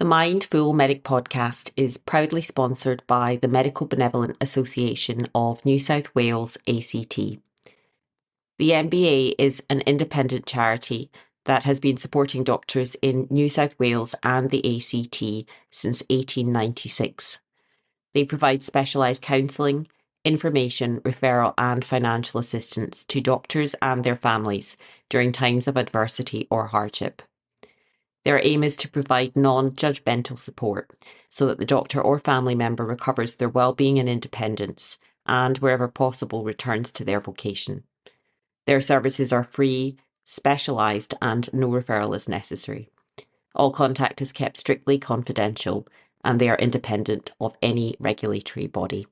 The Mindful Medic podcast is proudly sponsored by the Medical Benevolent Association of New South Wales, ACT. The MBA is an independent charity that has been supporting doctors in New South Wales and the ACT since 1896. They provide specialised counselling, information, referral and financial assistance to doctors and their families during times of adversity or hardship. Their aim is to provide non-judgmental support so that the doctor or family member recovers their well-being and independence and, wherever possible, returns to their vocation. Their services are free, specialised and no referral is necessary. All contact is kept strictly confidential and they are independent of any regulatory body.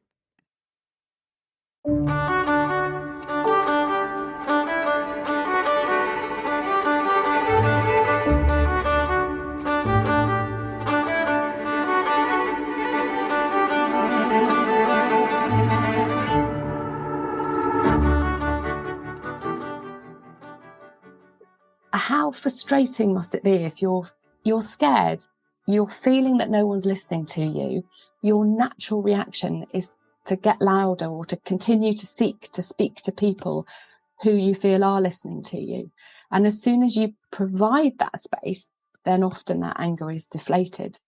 How frustrating must it be if you're scared, you're feeling that no one's listening to you, your natural reaction is to get louder or to continue to seek to speak to people who you feel are listening to you. And as soon as you provide that space, then often that anger is deflated.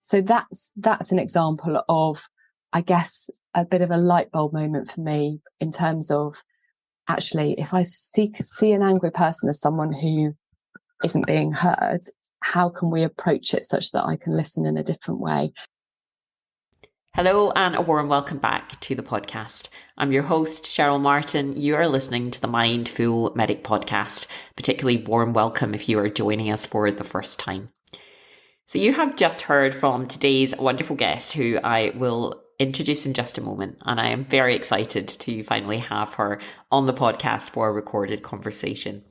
So that's an example of, I guess, a bit of a light bulb moment for me in terms of, actually, if I see an angry person as someone who isn't being heard, how can we approach it such that I can listen in a different way? Hello and a warm welcome back to the podcast. I'm your host, Cheryl Martin. You are listening to the Mindful Medic podcast. Particularly warm welcome if you are joining us for the first time. So you have just heard from today's wonderful guest who I will introduce in just a moment, and I am very excited to finally have her on the podcast for a recorded conversation.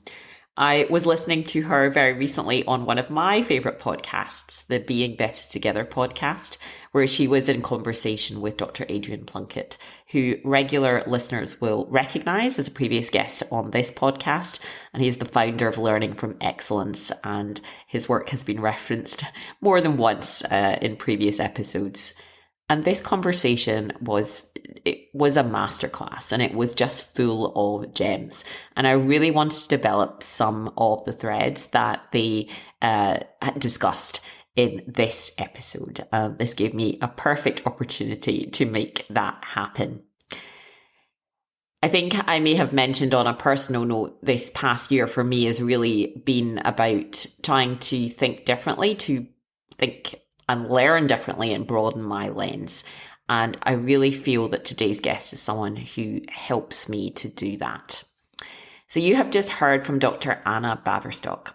I was listening to her very recently on one of my favourite podcasts, the Being Better Together podcast, where she was in conversation with Dr. Adrian Plunkett, who regular listeners will recognise as a previous guest on this podcast, and he's the founder of Learning from Excellence, and his work has been referenced more than once in previous episodes. And this conversation was a masterclass, and it was just full of gems. And I really wanted to develop some of the threads that they discussed in this episode. This gave me a perfect opportunity to make that happen. I think I may have mentioned on a personal note, this past year for me has really been about trying to think differently, to think and learn differently and broaden my lens. And I really feel that today's guest is someone who helps me to do that. So you have just heard from Dr. Anna Baverstock.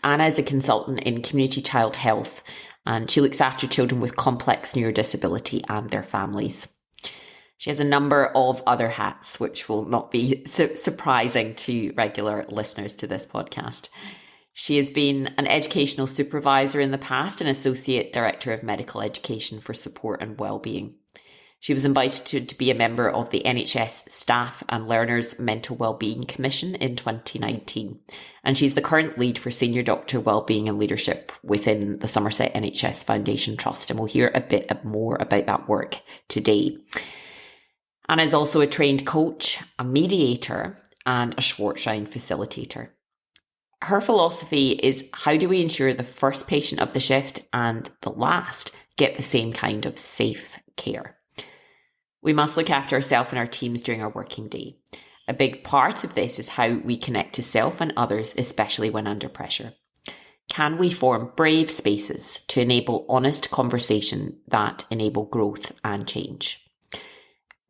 Anna is a consultant in community child health, and she looks after children with complex neurodisability and their families. She has a number of other hats, which will not be surprising to regular listeners to this podcast. She has been an educational supervisor in the past and Associate Director of Medical Education for Support and Wellbeing. She was invited to be a member of the NHS Staff and Learners Mental Wellbeing Commission in 2019. And she's the current lead for Senior Doctor Wellbeing and Leadership within the Somerset NHS Foundation Trust. And we'll hear a bit more about that work today. Anna is also a trained coach, a mediator, and a Schwartz facilitator. Her philosophy is, how do we ensure the first patient of the shift and the last get the same kind of safe care? We must look after ourselves and our teams during our working day. A big part of this is how we connect to self and others, especially when under pressure. Can we form brave spaces to enable honest conversation that enable growth and change?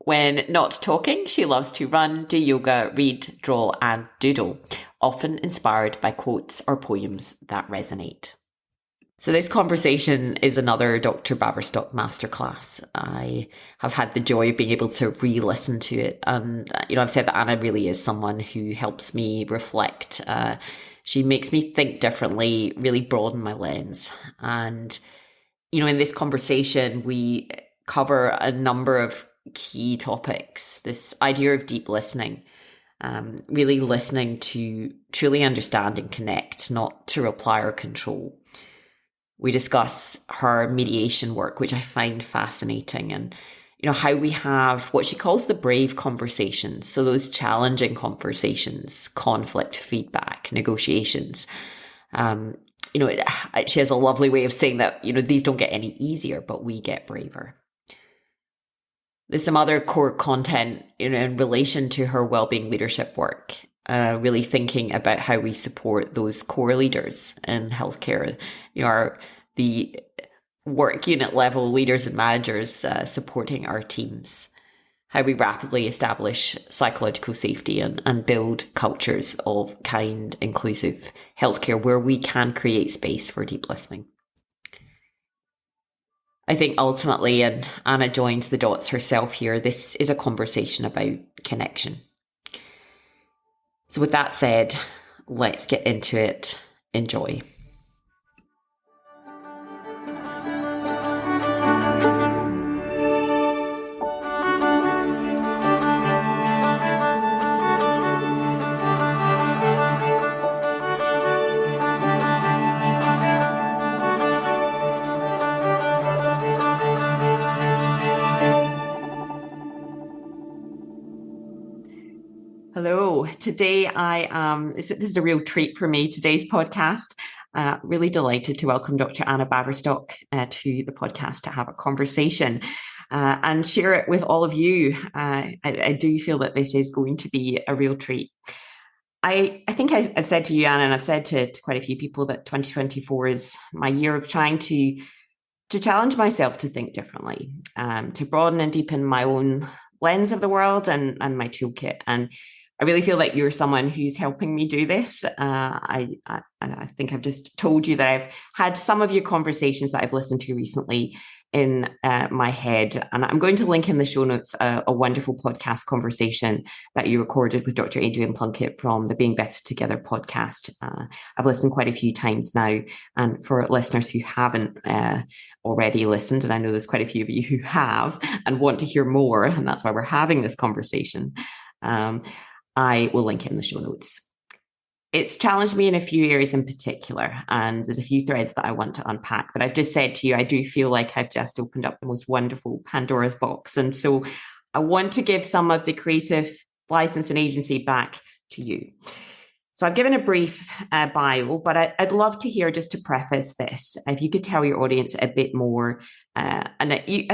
When not talking, she loves to run, do yoga, read, draw and doodle, often inspired by quotes or poems that resonate. So this conversation is another Dr. Baverstock masterclass. I have had the joy of being able to re-listen to it. And, I've said that Anna really is someone who helps me reflect. She makes me think differently, really broaden my lens. And, in this conversation, we cover a number of key topics. This idea of deep listening, really listening to truly understand and connect, not to reply or control. We discuss her mediation work, which I find fascinating, and how we have what she calls the brave conversations. So those challenging conversations, conflict, feedback, negotiations. She has a lovely way of saying that, these don't get any easier, but we get braver. There's some other core content in relation to her wellbeing leadership work, really thinking about how we support those core leaders in healthcare, the work unit level leaders and managers supporting our teams, how we rapidly establish psychological safety and build cultures of kind, inclusive healthcare where we can create space for deep listening. I think ultimately, and Anna joins the dots herself here, this is a conversation about connection. So with that said, let's get into it. Enjoy. Hello. Today this is a real treat for me, today's podcast. Really delighted to welcome Dr. Anna Baverstock to the podcast to have a conversation and share it with all of you. I do feel that this is going to be a real treat. I think I've said to you, Anna, and I've said to quite a few people that 2024 is my year of trying to challenge myself to think differently, to broaden and deepen my own lens of the world and my toolkit. And I really feel like you're someone who's helping me do this. I think I've just told you that I've had some of your conversations that I've listened to recently in my head. And I'm going to link in the show notes a wonderful podcast conversation that you recorded with Dr. Adrian Plunkett from the Being Better Together podcast. I've listened quite a few times now. And for listeners who haven't already listened, and I know there's quite a few of you who have and want to hear more, and that's why we're having this conversation, I will link it in the show notes. It's challenged me in a few areas in particular, and there's a few threads that I want to unpack. But I've just said to you, I do feel like I've just opened up the most wonderful Pandora's box. And so I want to give some of the creative license and agency back to you. So I've given a brief bio, but I'd love to hear, just to preface this, if you could tell your audience a bit more. I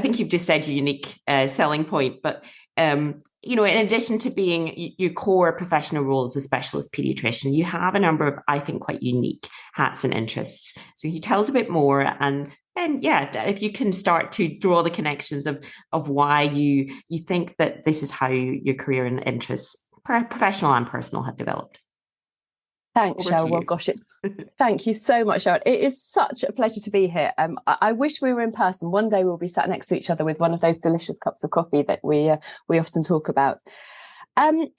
think you've just said your unique selling point, but in addition to being your core professional role as a specialist pediatrician, you have a number of, I think, quite unique hats and interests. So you tell us a bit more, and then, if you can start to draw the connections of why you think that this is how your career and interests, professional and personal, have developed. Thanks, Cheryl. Well, gosh, thank you so much, Cheryl. It is such a pleasure to be here. I wish we were in person. One day we'll be sat next to each other with one of those delicious cups of coffee that we often talk about. I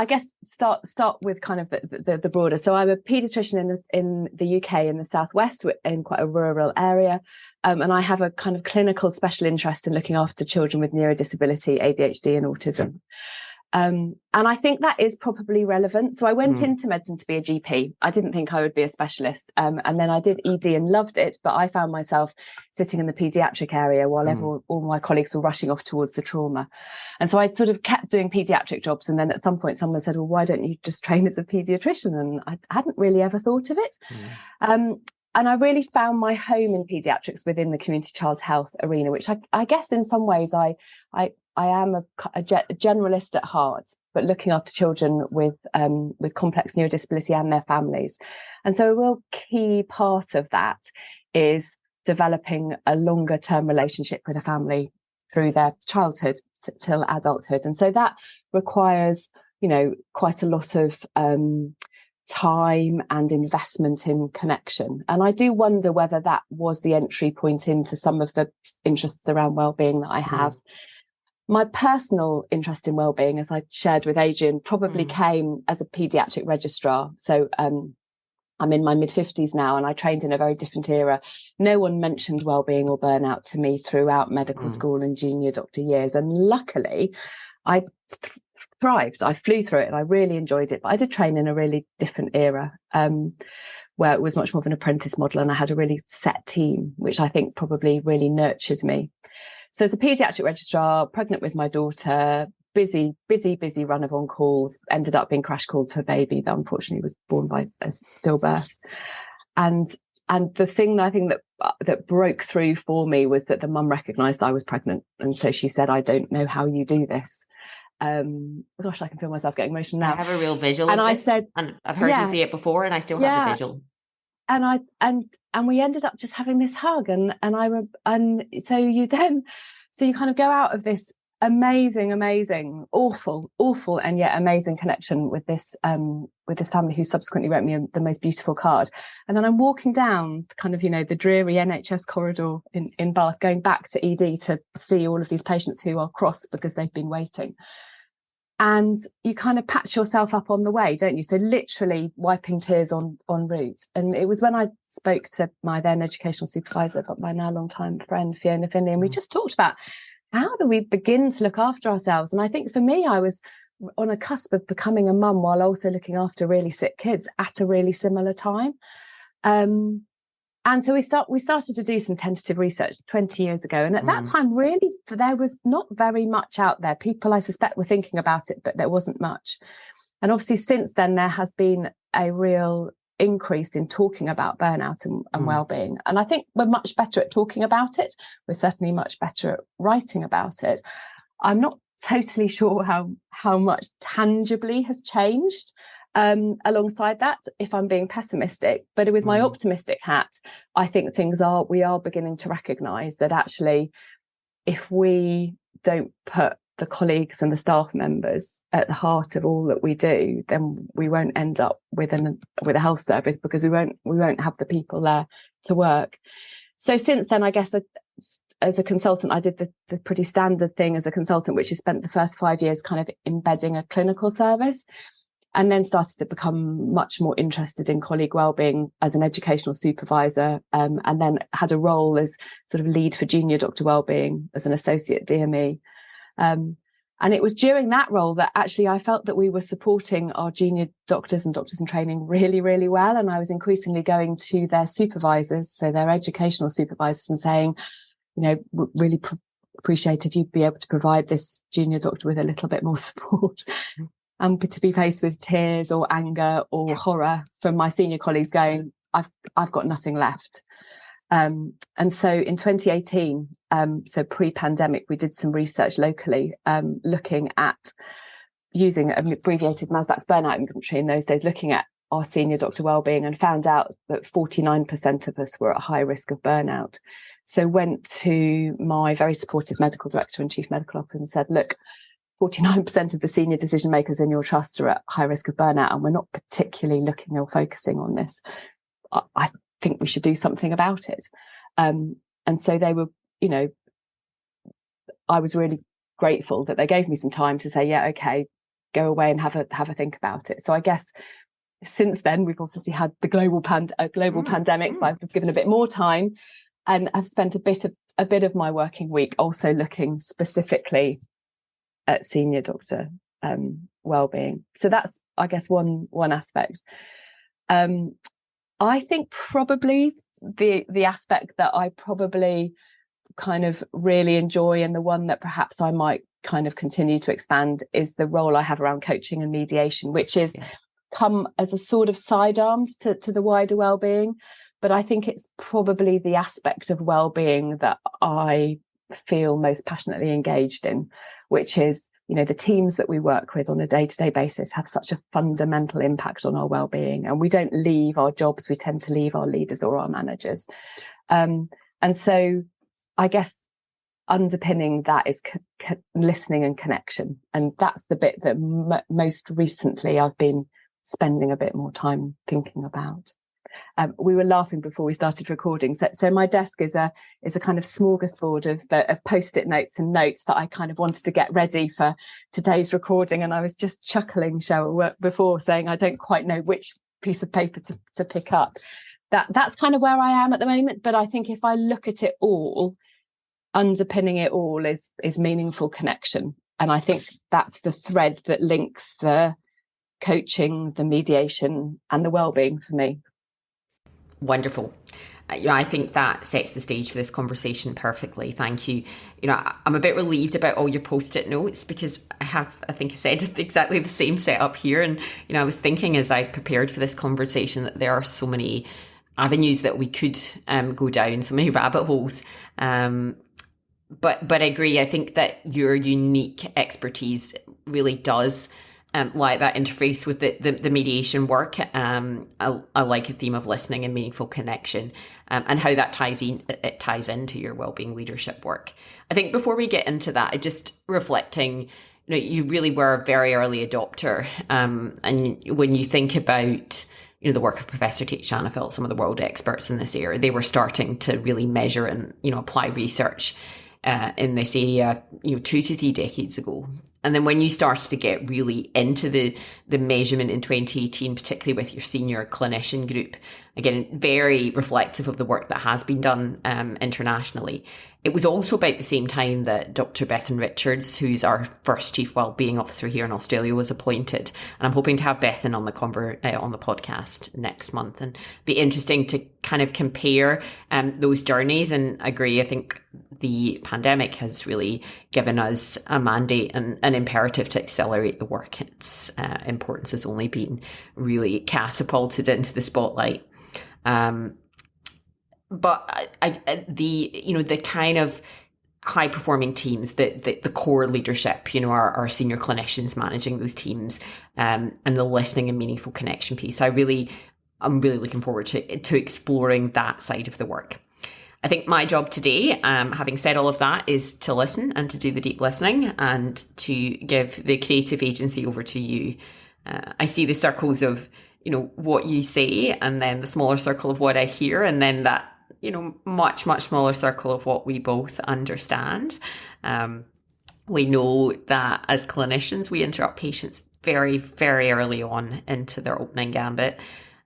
guess start with kind of the broader. So I'm a paediatrician in the UK, in the southwest, in quite a rural area, and I have a kind of clinical special interest in looking after children with neurodisability, ADHD, and autism. And I think that is probably relevant. So I went into medicine to be a GP. I didn't think I would be a specialist. And then I did ED and loved it, but I found myself sitting in the paediatric area while all my colleagues were rushing off towards the trauma. And so I sort of kept doing paediatric jobs. And then at some point someone said, well, why don't you just train as a paediatrician? And I hadn't really ever thought of it. And I really found my home in paediatrics within the community child health arena, which I guess in some ways I am a generalist at heart, but looking after children with complex neurodisability and their families. And so a real key part of that is developing a longer term relationship with a family through their childhood till adulthood. And so that requires, quite a lot of time and investment in connection. And I do wonder whether that was the entry point into some of the interests around wellbeing that I have. My personal interest in wellbeing, as I shared with Adrian, probably came as a paediatric registrar. So I'm in my mid-50s now, and I trained in a very different era. No one mentioned wellbeing or burnout to me throughout medical school and junior doctor years. And luckily, I thrived. I flew through it and I really enjoyed it. But I did train in a really different era. where it was much more of an apprentice model, and I had a really set team, which I think probably really nurtured me. So as a paediatric registrar, pregnant with my daughter, busy run of on calls, ended up being crash called to a baby that unfortunately was born by a stillbirth. And the thing that I think that broke through for me was that the mum recognised I was pregnant, and so she said, "I don't know how you do this." Gosh, I can feel myself getting emotional now. I have a real visual and of I this, said, and I've heard you say it before, and I still have the visual. And we ended up just having this hug, and so you kind of go out of this amazing, awful and yet amazing connection with this family, who subsequently wrote me the most beautiful card. And then I'm walking down kind of, the dreary NHS corridor in Bath, going back to ED to see all of these patients who are cross because they've been waiting. And you kind of patch yourself up on the way, don't you? So literally wiping tears en route. And it was when I spoke to my then educational supervisor, but my now long-time friend, Fiona Finley, and we just talked about how do we begin to look after ourselves? And I think for me, I was on a cusp of becoming a mum while also looking after really sick kids at a really similar time. And so we started to do some tentative research 20 years ago. And at that time, really, there was not very much out there. People, I suspect, were thinking about it, but there wasn't much. And obviously, since then, there has been a real increase in talking about burnout and wellbeing. And I think we're much better at talking about it. We're certainly much better at writing about it. I'm not totally sure how much tangibly has changed alongside that, if I'm being pessimistic. But with my optimistic hat, I think we are beginning to recognise that actually, if we don't put the colleagues and the staff members at the heart of all that we do, then we won't end up with a health service, because we won't have the people there to work. So since then, I guess as a consultant, I did the pretty standard thing as a consultant, which is spent the first 5 years kind of embedding a clinical service, and then started to become much more interested in colleague wellbeing as an educational supervisor, and then had a role as sort of lead for junior doctor wellbeing as an associate DME. And it was during that role that actually I felt that we were supporting our junior doctors and doctors in training really, really well. And I was increasingly going to their supervisors, so their educational supervisors, and saying, really appreciate if you'd be able to provide this junior doctor with a little bit more support. And to be faced with tears or anger or horror from my senior colleagues going, I've got nothing left. And so in 2018, so pre-pandemic, we did some research locally, looking at using an abbreviated Maslach's burnout inventory in those days, looking at our senior doctor wellbeing, and found out that 49% of us were at high risk of burnout. So went to my very supportive medical director and chief medical officer and said, look, 49% of the senior decision makers in your trust are at high risk of burnout, and we're not particularly looking or focusing on this. I think we should do something about it. And so they were, I was really grateful that they gave me some time to say, yeah, okay, go away and have a think about it. So I guess since then, we've obviously had the global pandemic. So I was given a bit more time, and I've spent a bit of my working week also looking specifically at senior doctor wellbeing. So that's, I guess, one aspect. I think probably the aspect that I probably kind of really enjoy, and the one that perhaps I might kind of continue to expand, is the role I have around coaching and mediation, which is come as a sort of sidearm to the wider wellbeing. But I think it's probably the aspect of wellbeing that I feel most passionately engaged in, which is, the teams that we work with on a day-to-day basis have such a fundamental impact on our well-being, and we don't leave our jobs, we tend to leave our leaders or our managers. And so I guess underpinning that is listening and connection, and that's the bit that most recently I've been spending a bit more time thinking about. We were laughing before we started recording. So my desk is a kind of smorgasbord of post-it notes and notes that I kind of wanted to get ready for today's recording. And I was just chuckling, Cheryl, before, saying I don't quite know which piece of paper to pick up. That's kind of where I am at the moment. But I think if I look at it all, underpinning it all is meaningful connection. And I think that's the thread that links the coaching, the mediation, and the well-being for me. Wonderful. I think that sets the stage for this conversation perfectly. Thank you. I'm a bit relieved about all your post-it notes because I think I said exactly the same setup here. And, I was thinking as I prepared for this conversation that there are so many avenues that we could go down, so many rabbit holes. But I agree. I think that your unique expertise really does like that interface with the mediation work. I like a theme of listening and meaningful connection, and how that ties into your wellbeing leadership work. I think before we get into that, just reflecting, you really were a very early adopter, and when you think about the work of Professor Tate Shanafelt, some of the world experts in this area, they were starting to really measure and apply research in this area 2 to 3 decades ago. And then when you started to get really into the measurement in 2018, particularly with your senior clinician group, again, very reflective of the work that has been done internationally. It was also about the same time that Dr. Bethan Richards, who's our first Chief Wellbeing Officer here in Australia, was appointed. And I'm hoping to have Bethan on the podcast next month, and be interesting to kind of compare those journeys. And agree, I think the pandemic has really given us a mandate and an imperative to accelerate the work. Its importance has only been really catapulted into the spotlight. But the kind of high performing teams, the core leadership, our senior clinicians managing those teams, and the listening and meaningful connection piece. I'm really looking forward to exploring that side of the work. I think my job today, having said all of that, is to listen and to do the deep listening and to give the creative agency over to you. I see the circles of what you say, and then the smaller circle of what I hear, and then that much, much smaller circle of what we both understand. We know that as clinicians, we interrupt patients very, very early on into their opening gambit.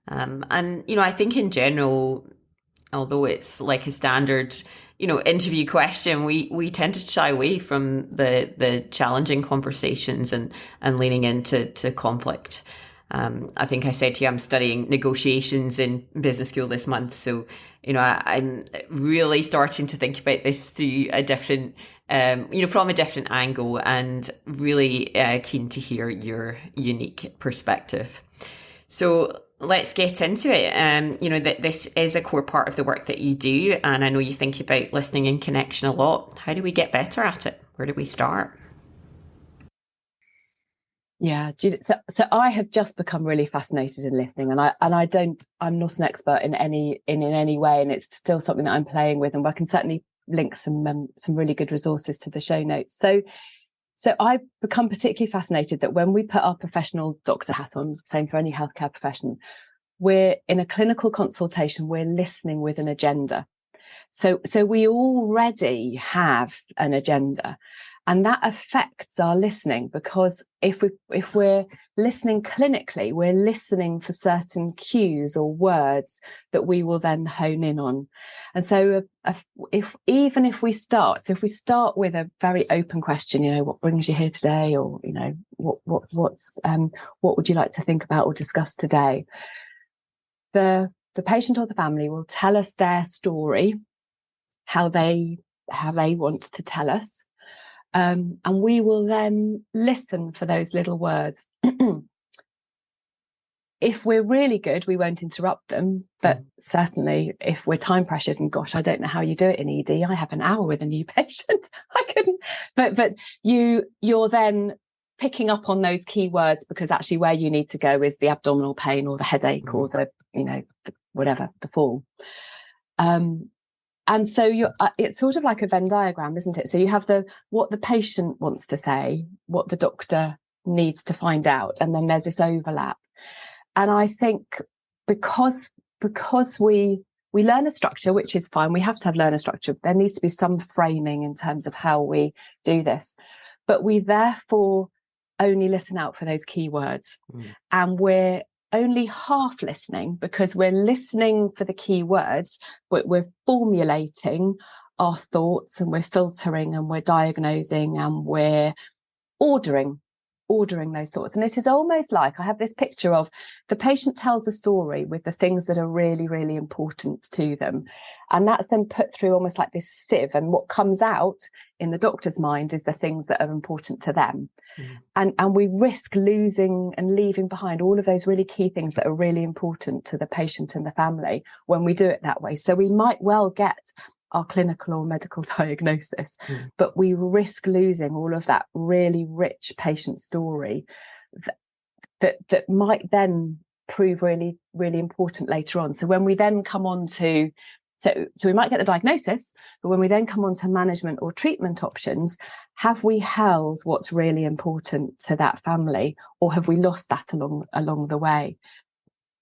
And I think in general, although it's like a standard, interview question, we tend to shy away from the challenging conversations and leaning into conflict. I think I said to you, I'm studying negotiations in business school this month. So, I'm really starting to think about this through a different, from a different angle, and really keen to hear your unique perspective. So let's get into it. That this is a core part of the work that you do. And I know you think about listening and connection a lot. How do we get better at it? Where do we start? Yeah, Judith, so I have just become really fascinated in listening, and I'm not an expert in any way, and it's still something that I'm playing with, and I can certainly link some really good resources to the show notes. So I've become particularly fascinated that when we put our professional doctor hat on, same for any healthcare profession, we're in a clinical consultation, we're listening with an agenda. So we already have an agenda. And that affects our listening, because if we're listening clinically, we're listening for certain cues or words that we will then hone in on. And so if we start with a very open question, what brings you here today, or what would you like to think about or discuss today, the patient or the family will tell us their story, how they want to tell us. And we will then listen for those little words. If we're really good, we won't interrupt them. But certainly if we're time pressured, and gosh, I don't know how you do it in ED. I have an hour with a new patient. I couldn't. But you're then picking up on those key words, because actually where you need to go is the abdominal pain or the headache or the whatever, the fall. And so it's sort of like a Venn diagram, isn't it? So you have what the patient wants to say, what the doctor needs to find out, and then there's this overlap. And I think because we learn a structure, which is fine, we have to have learner structure. There needs to be some framing in terms of how we do this, but we therefore only listen out for those key words, and we're only half listening, because we're listening for the key words, but we're formulating our thoughts, and we're filtering, and we're diagnosing, and we're ordering ordering those thoughts. And it is almost like I have this picture of the patient tells a story with the things that are really, really important to them. And that's then put through almost like this sieve. And what comes out in the doctor's mind is the things that are important to them. And we risk losing and leaving behind all of those really key things that are really important to the patient and the family when we do it that way. So we might well get our clinical or medical diagnosis, but we risk losing all of that really rich patient story that might then prove really, really important later on. So when we then come on to, so we might get the diagnosis, but when we then come on to management or treatment options, have we held what's really important to that family, or have we lost that along the way?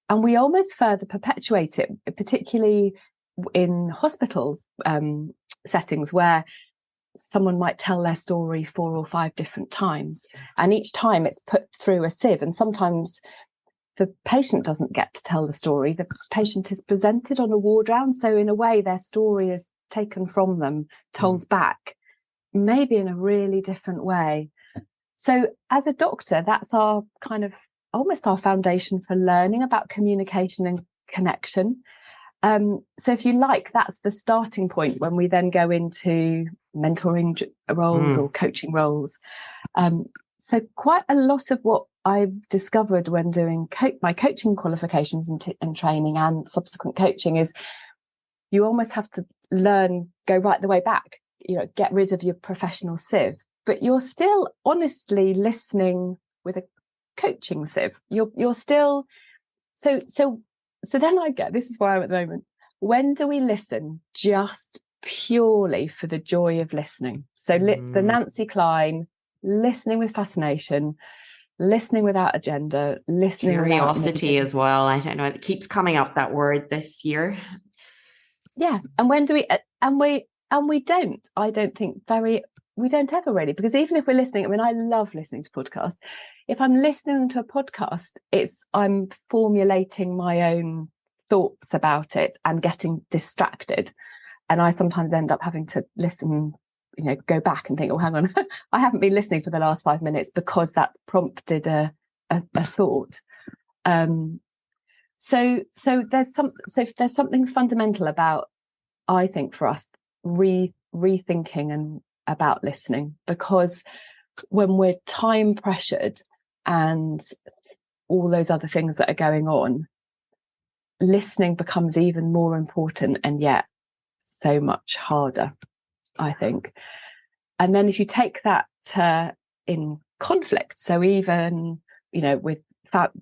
And we almost further perpetuate it, particularly in hospitals settings where someone might tell their story 4 or 5 different times, and each time it's put through a sieve, and sometimes the patient doesn't get to tell the story. The patient is presented on a ward round, so in a way their story is taken from them, told back, maybe in a really different way. So as a doctor, that's our kind of almost our foundation for learning about communication and connection. So if you like, that's the starting point when we then go into mentoring roles or coaching roles. So quite a lot of what I've discovered when doing my coaching qualifications and training and subsequent coaching is you almost have to go right the way back, get rid of your professional sieve, but you're still honestly listening with a coaching sieve. You're still, so then I get, this is where I'm at the moment. When do we listen just purely for the joy of listening? So the Nancy Klein, listening with fascination, listening without agenda, listening curiosity as well. I don't know, it keeps coming up, that word this year. Yeah. And when do we, we don't, I don't think we don't ever really, because even if we're listening, I mean, I love listening to podcasts. If I'm listening to a podcast, I'm formulating my own thoughts about it and getting distracted. And I sometimes end up having to listen, go back and think, oh, hang on, I haven't been listening for the last 5 minutes because that prompted a thought. So there's something fundamental about, I think, for us rethinking and about listening, because when we're time pressured and all those other things that are going on, listening becomes even more important, and yet so much harder, I think. And then if you take that in conflict, so even with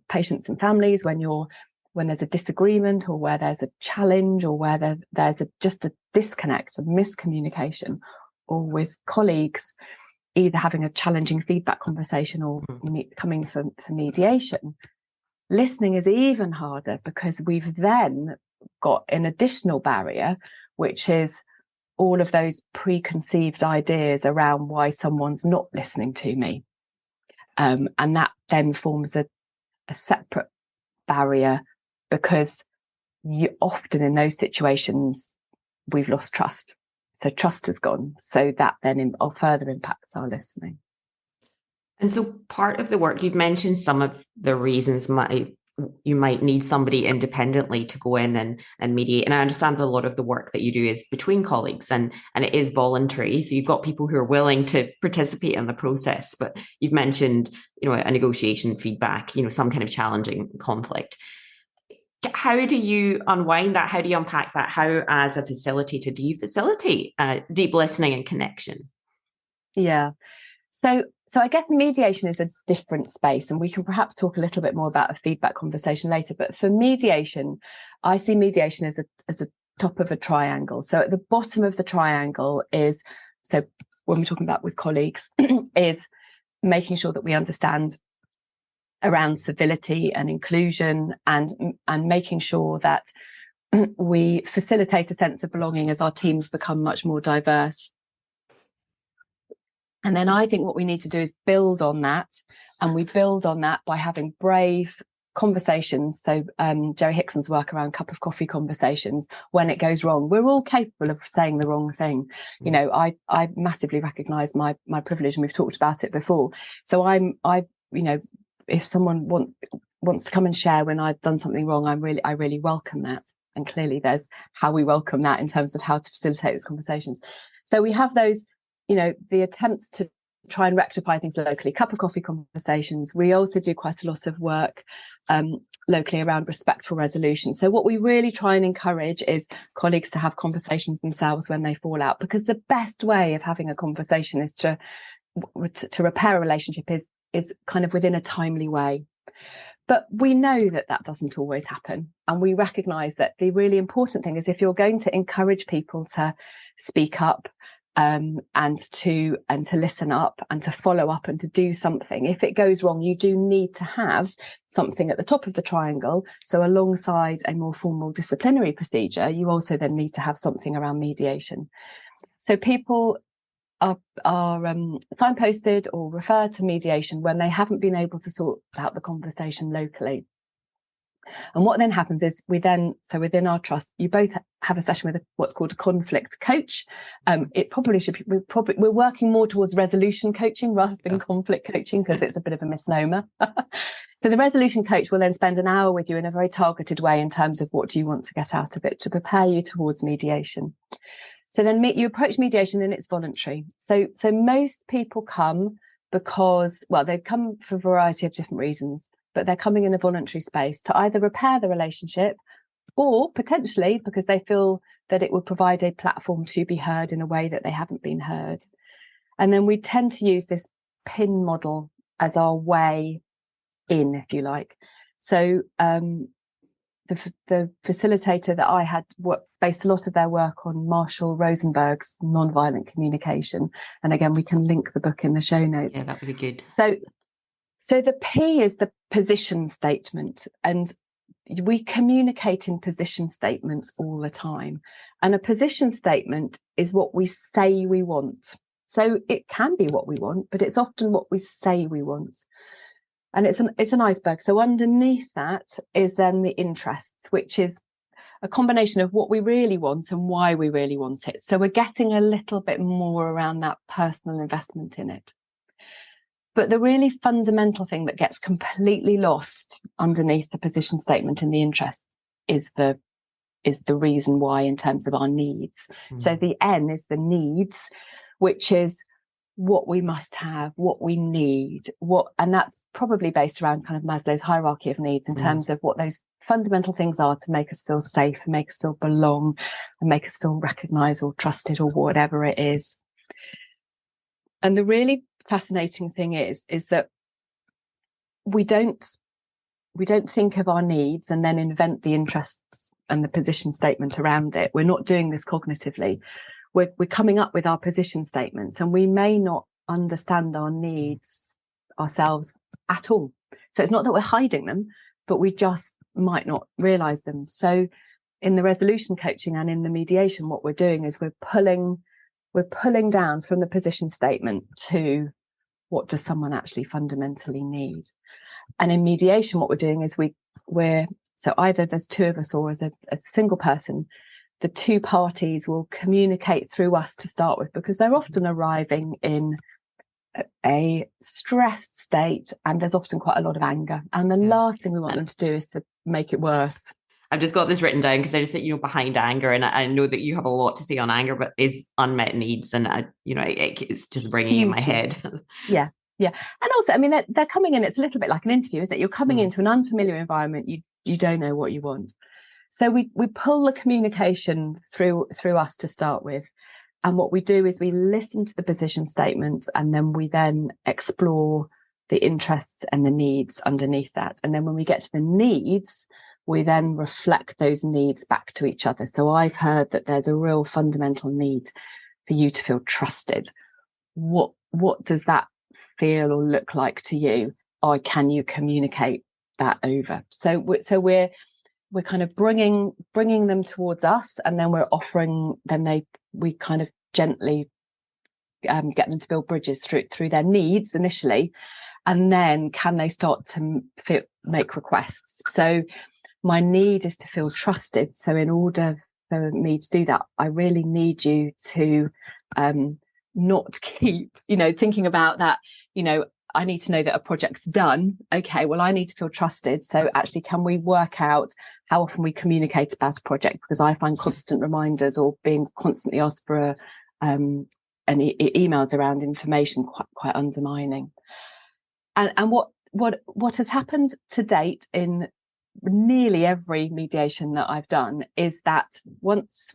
patients and families, when there's a disagreement, or where there's a challenge, or where there's just a disconnect, a miscommunication, or with colleagues either having a challenging feedback conversation or coming for mediation, listening is even harder, because we've then got an additional barrier, which is all of those preconceived ideas around why someone's not listening to me. And that then forms a separate barrier, because you often in those situations, we've lost trust. So trust has gone. So that then further impacts our listening. And so part of the work, you've mentioned some of the reasons you might need somebody independently to go in and mediate. And I understand that a lot of the work that you do is between colleagues and it is voluntary. So you've got people who are willing to participate in the process, but you've mentioned, a negotiation, feedback, some kind of challenging conflict. How do you unwind that? How do you unpack that? How, as a facilitator, do you facilitate deep listening and connection? Yeah. So I guess mediation is a different space, and we can perhaps talk a little bit more about a feedback conversation later. But for mediation, I see mediation as a top of a triangle. So at the bottom of the triangle is, so when we're talking about with colleagues, is making sure that we understand around civility and inclusion, and making sure that we facilitate a sense of belonging as our teams become much more diverse. And then I think what we need to do is build on that. And we build on that by having brave, conversations, so Jerry Hickson's work around cup of coffee conversations, when it goes wrong, we're all capable of saying the wrong thing. You know, I massively recognize my privilege, and we've talked about it before. So I you know, if someone wants to come and share when I've done something wrong, I really welcome that. And clearly there's how we welcome that in terms of how to facilitate those conversations. So we have those, you know, the attempts to try and rectify things locally, cup of coffee conversations. We also do quite a lot of work locally around respectful resolution. So what we really try and encourage is colleagues to have conversations themselves when they fall out, because the best way of having a conversation is to repair a relationship is kind of within a timely way. But we know that doesn't always happen. And we recognise that the really important thing is, if you're going to encourage people to speak up and to listen up and to follow up and to do something, if it goes wrong, you do need to have something at the top of the triangle. So alongside a more formal disciplinary procedure, you also then need to have something around mediation. So people are signposted or referred to mediation when they haven't been able to sort out the conversation locally. And what then happens is so within our trust, you both have a session with what's called a conflict coach. It probably should be, we're working more towards resolution coaching rather than conflict coaching, because it's a bit of a misnomer. So the resolution coach will then spend an hour with you in a very targeted way in terms of what do you want to get out of it to prepare you towards mediation. So then you approach mediation and it's voluntary. So most people come because, well, they come for a variety of different reasons, but they're coming in a voluntary space to either repair the relationship or potentially because they feel that it would provide a platform to be heard in a way that they haven't been heard. And then we tend to use this PIN model as our way in, if you like. So the facilitator that I had based a lot of their work on Marshall Rosenberg's nonviolent communication. And again, we can link the book in the show notes. Yeah, that would be good. So the P is the position statement, and we communicate in position statements all the time. And a position statement is what we say we want. So it can be what we want, but it's often what we say we want. And it's an iceberg. So underneath that is then the interests, which is a combination of what we really want and why we really want it. So we're getting a little bit more around that personal investment in it. But the really fundamental thing that gets completely lost underneath the position statement and the interest is the reason why in terms of our needs. So the N is the needs, which is what we must have, what we need, and that's probably based around kind of Maslow's hierarchy of needs in terms of what those fundamental things are to make us feel safe and make us feel belong and make us feel recognised or trusted or whatever it is. And the really fascinating thing is that we don't think of our needs and then invent the interests and the position statement around it. We're not doing this cognitively. We're coming up with our position statements, and we may not understand our needs ourselves at all. So it's not that we're hiding them, but we just might not realise them. So in the resolution coaching and in the mediation, what we're doing is we're pulling down from the position statement to what does someone actually fundamentally need. And in mediation, what we're doing is we're so either there's two of us or as a single person, the two parties will communicate through us to start with, because they're often arriving in a stressed state and there's often quite a lot of anger. And the last thing we want them to do is to make it worse. I've just got this written down because I just said, behind anger, and I know that you have a lot to say on anger, but is unmet needs, and it's just ringing in my head. Yeah. And also, I mean, they're coming in, it's a little bit like an interview, isn't it? You're coming into an unfamiliar environment, you don't know what you want. So we pull the communication through us to start with. And what we do is we listen to the position statements, and then we then explore the interests and the needs underneath that. And then when we get to the needs, we then reflect those needs back to each other. So I've heard that there's a real fundamental need for you to feel trusted. What does that feel or look like to you? Or can you communicate that over? So we're kind of bringing them towards us, and then we're offering. Then we kind of gently get them to build bridges through their needs initially, and then can they start to make requests. So my need is to feel trusted. So in order for me to do that, I really need you to not keep, thinking about that, I need to know that a project's done. Okay, well, I need to feel trusted. So actually, can we work out how often we communicate about a project? Because I find constant reminders or being constantly asked for emails around information quite undermining. And what has happened to date in nearly every mediation that I've done is that once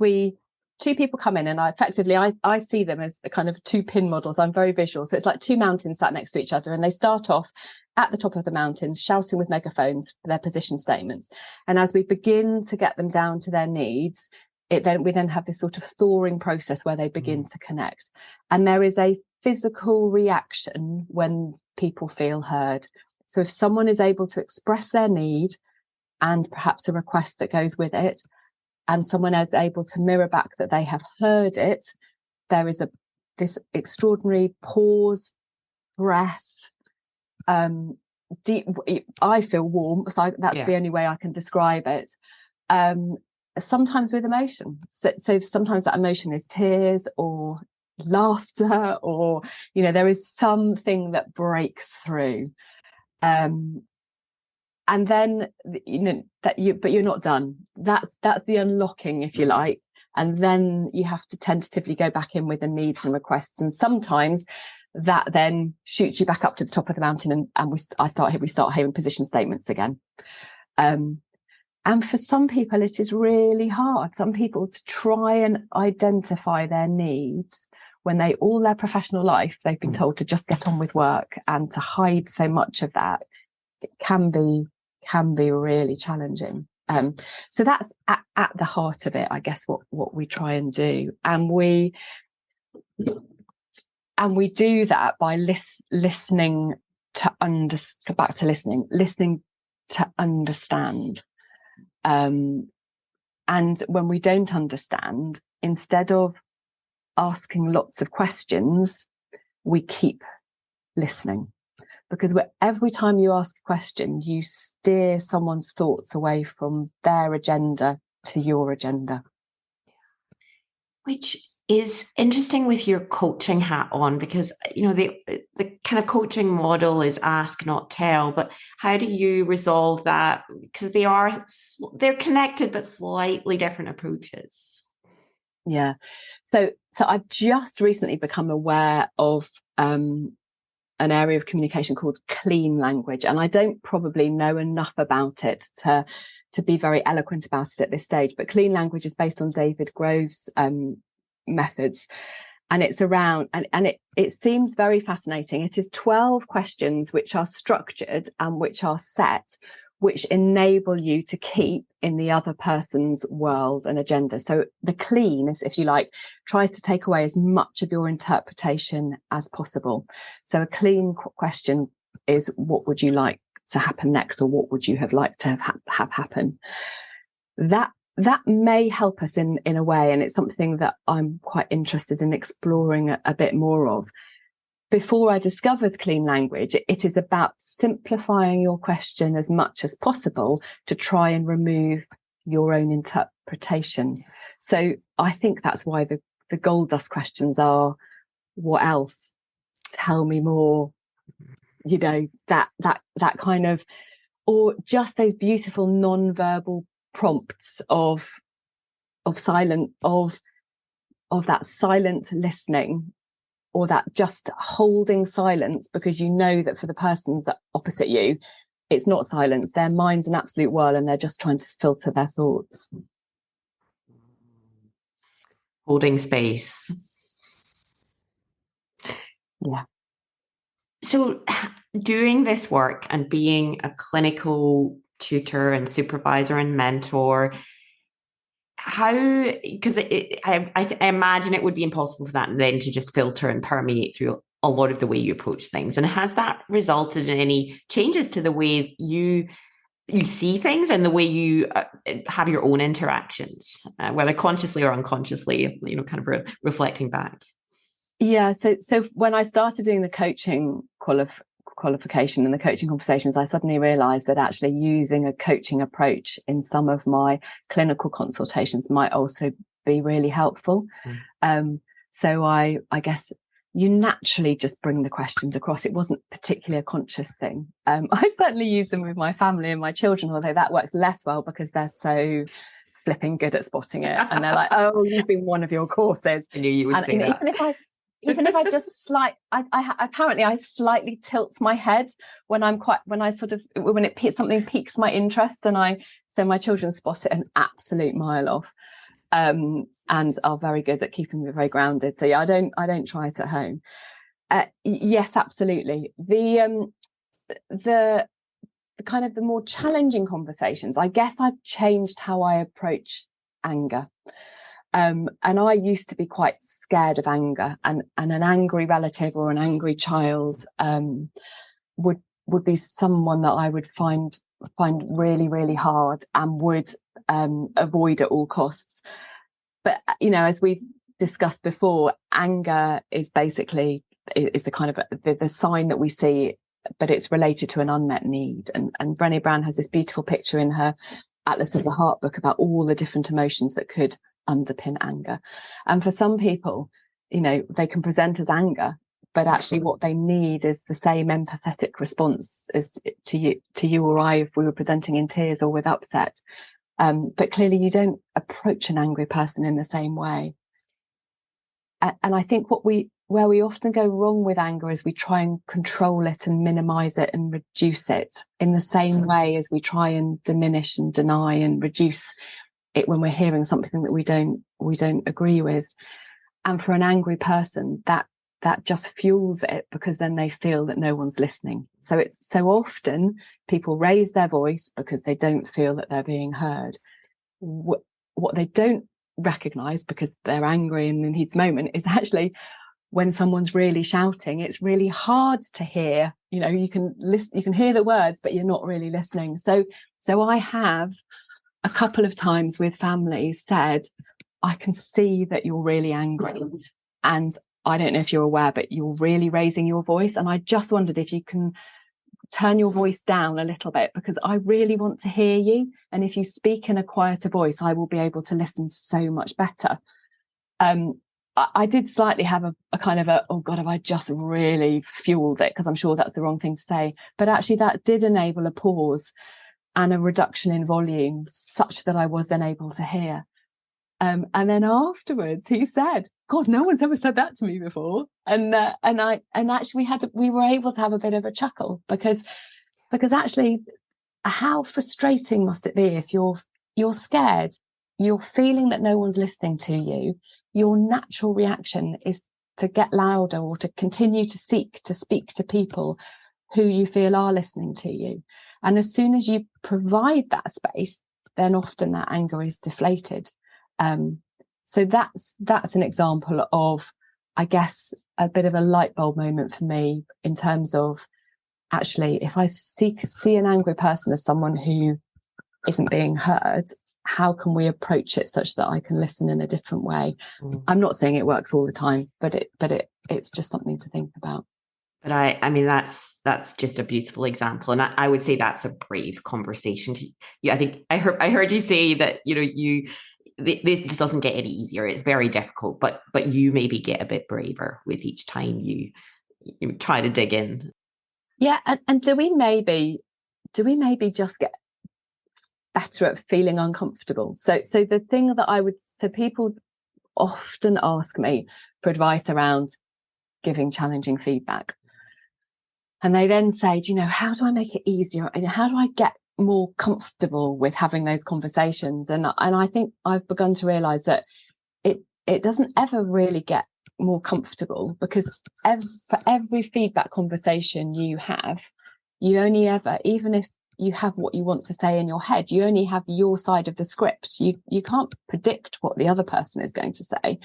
two people come in, and I see them as a kind of two pin models. I'm very visual. So it's like two mountains sat next to each other, and they start off at the top of the mountains shouting with megaphones for their position statements. And as we begin to get them down to their needs, we then have this sort of thawing process where they begin to connect. And there is a physical reaction when people feel heard. So if someone is able to express their need and perhaps a request that goes with it, and someone is able to mirror back that they have heard it, there is this extraordinary pause, breath, deep. I feel warmth. That's the only way I can describe it. Sometimes with emotion. So sometimes that emotion is tears or laughter, or there is something that breaks through. And then, but you're not done. That's the unlocking, if you like. And then you have to tentatively go back in with the needs and requests. And sometimes that then shoots you back up to the top of the mountain, and we start hearing position statements again. And for some people, it is really hard. Some people, to try and identify their needs when all their professional life, they've been told to just get on with work, and to hide so much of that, it can be really challenging. So that's at the heart of it, I guess, what we try and do. And we do that by listening to listening to understand. And when we don't understand, instead of asking lots of questions, we keep listening. Because every time you ask a question, you steer someone's thoughts away from their agenda to your agenda. Which is interesting with your coaching hat on, because, the kind of coaching model is ask, not tell. But how do you resolve that? Because they're connected, but slightly different approaches. Yeah. So I've just recently become aware of an area of communication called clean language. And I don't probably know enough about it to be very eloquent about it at this stage. But clean language is based on David Grove's methods. And it's around, and it seems very fascinating. It is 12 questions which are structured and which are set, which enable you to keep in the other person's world and agenda. So the clean, is, if you like, tries to take away as much of your interpretation as possible. So a clean question is, what would you like to happen next, or what would you have liked to have happen? That may help us in a way, and it's something that I'm quite interested in exploring a bit more of. Before I discovered clean language, it is about simplifying your question as much as possible to try and remove your own interpretation. So I think that's why the gold dust questions are, what else? Tell me more. That kind of, or just those beautiful non-verbal prompts of silent, of that silent listening, or that just holding silence, because you know that for the persons opposite you, it's not silence. Their mind's an absolute whirl, and they're just trying to filter their thoughts. Holding space. Yeah. So doing this work and being a clinical tutor and supervisor and mentor, because I imagine it would be impossible for that then to just filter and permeate through a lot of the way you approach things. And has that resulted in any changes to the way you see things and the way you have your own interactions, whether consciously or unconsciously, kind of reflecting back? Yeah. So when I started doing the coaching qualification and the coaching conversations, I suddenly realized that actually using a coaching approach in some of my clinical consultations might also be really helpful. So I guess you naturally just bring the questions across. It wasn't particularly a conscious thing. I certainly use them with my family and my children, although that works less well because they're so flipping good at spotting it. And they're like, oh, you've been one of your courses. I knew you would say that. Even if I just apparently I slightly tilt my head when something piques my interest, so my children spot it an absolute mile off. And are very good at keeping me very grounded. So yeah, I don't try it at home. Yes, absolutely. The kind of the more challenging conversations, I guess I've changed how I approach anger. And I used to be quite scared of anger, and an angry relative or an angry child would be someone that I would find really, really hard and would avoid at all costs. But, as we've discussed before, anger is basically the kind of the sign that we see, but it's related to an unmet need. And Brené Brown has this beautiful picture in her Atlas of the Heart book about all the different emotions that could underpin anger. And for some people, they can present as anger, but actually what they need is the same empathetic response as to you or I if we were presenting in tears or with upset. But clearly you don't approach an angry person in the same way. And I think where we often go wrong with anger is we try and control it and minimize it and reduce it in the same way as we try and diminish and deny and reduce it when we're hearing something that we don't agree with. And for an angry person, that just fuels it, because then they feel that no one's listening. So it's so often people raise their voice because they don't feel that they're being heard. What they don't recognize, because they're angry and in his moment, is actually when someone's really shouting, it's really hard to hear. You can listen, you can hear the words, but you're not really listening. So I have a couple of times with families said, I can see that you're really angry, and I don't know if you're aware, but you're really raising your voice. And I just wondered if you can turn your voice down a little bit, because I really want to hear you. And if you speak in a quieter voice, I will be able to listen so much better. I did slightly have a kind of oh God, have I just really fueled it? Because I'm sure that's the wrong thing to say. But actually that did enable a pause and a reduction in volume such that I was then able to hear. And then afterwards he said, God, no one's ever said that to me before. And actually we were able to have a bit of a chuckle, because actually how frustrating must it be if you're scared, you're feeling that no one's listening to you, your natural reaction is to get louder or to continue to seek to speak to people who you feel are listening to you. And as soon as you provide that space, then often that anger is deflated. So that's an example of, I guess, a bit of a light bulb moment for me, in terms of actually, if I see an angry person as someone who isn't being heard, how can we approach it such that I can listen in a different way? I'm not saying it works all the time, but it's just something to think about. But I mean, that's just a beautiful example. And I would say that's a brave conversation. Yeah, I think I heard you say that, this doesn't get any easier. It's very difficult, but you maybe get a bit braver with each time you try to dig in. Yeah. And do we maybe just get better at feeling uncomfortable? So the thing that people often ask me for advice around giving challenging feedback. And they then say, how do I make it easier? And how do I get more comfortable with having those conversations? And I think I've begun to realize that it doesn't ever really get more comfortable, because for every feedback conversation you have, you only ever, even if you have what you want to say in your head, you only have your side of the script. You can't predict what the other person is going to say.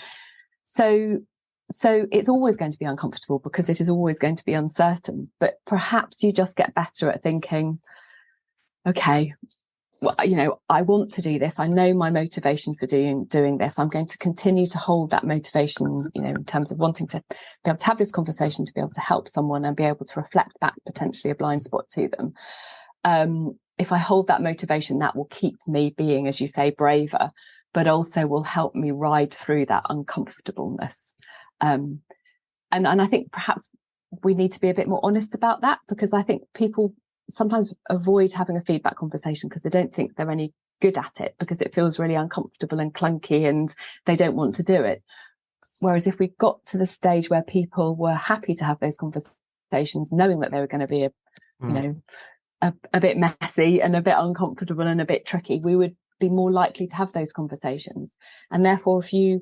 So it's always going to be uncomfortable, because it is always going to be uncertain. But perhaps you just get better at thinking, okay, I want to do this. I know my motivation for doing this. I'm going to continue to hold that motivation, in terms of wanting to be able to have this conversation, to be able to help someone and be able to reflect back potentially a blind spot to them. If I hold that motivation, that will keep me being, as you say, braver, but also will help me ride through that uncomfortableness. And I think perhaps we need to be a bit more honest about that, because I think people sometimes avoid having a feedback conversation because they don't think they're any good at it, because it feels really uncomfortable and clunky and they don't want to do it. Whereas if we got to the stage where people were happy to have those conversations, knowing that they were going to be a bit messy and a bit uncomfortable and a bit tricky, we would be more likely to have those conversations. And therefore, if you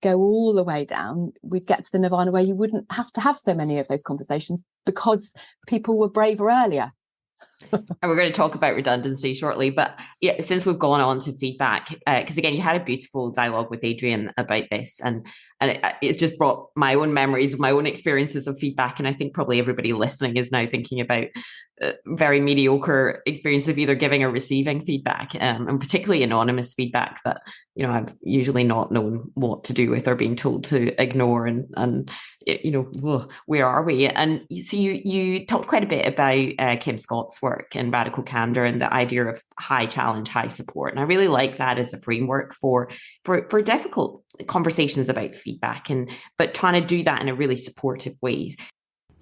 go all the way down, we'd get to the nirvana where you wouldn't have to have so many of those conversations because people were braver earlier. And we're going to talk about redundancy shortly, but yeah, since we've gone on to feedback, because again, you had a beautiful dialogue with Adrian about this, and it's just brought my own memories of my own experiences of feedback, and I think probably everybody listening is now thinking about very mediocre experience of either giving or receiving feedback, and particularly anonymous feedback that I've usually not known what to do with, or being told to ignore, and where are we? And so you talked quite a bit about Kim Scott's work in Radical Candor and the idea of high challenge, high support, and I really like that as a framework for difficult conversations about feedback, but trying to do that in a really supportive way.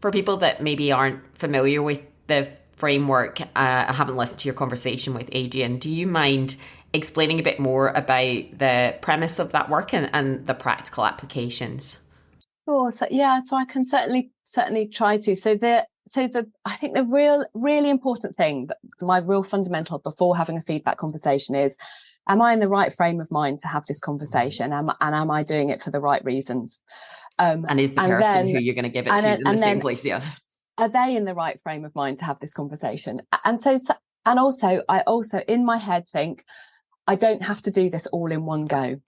For people that maybe aren't familiar with the framework, I haven't listened to your conversation with Adrian. Do you mind explaining a bit more about the premise of that work and the practical applications? Sure. So I can certainly try to. So I think the really important thing, my real fundamental before having a feedback conversation is, am I in the right frame of mind to have this conversation? Am I doing it for the right reasons? And is the person who you're going to give it to in the same place? Yeah. Are they in the right frame of mind to have this conversation? And also, I also in my head think, I don't have to do this all in one go.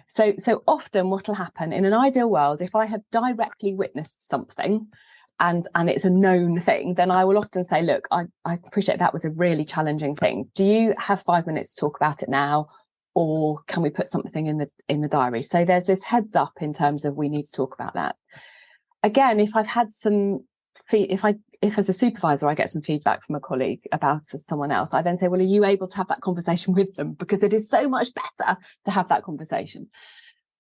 So often what will happen in an ideal world, if I have directly witnessed something and it's a known thing, then I will often say, look, I appreciate that was a really challenging thing. Do you have 5 minutes to talk about it now? Or can we put something in the diary? So there's this heads up in terms of we need to talk about that. Again, if I've had some if as a supervisor I get some feedback from a colleague about someone else, I then say, well, are you able to have that conversation with them? Because it is so much better to have that conversation.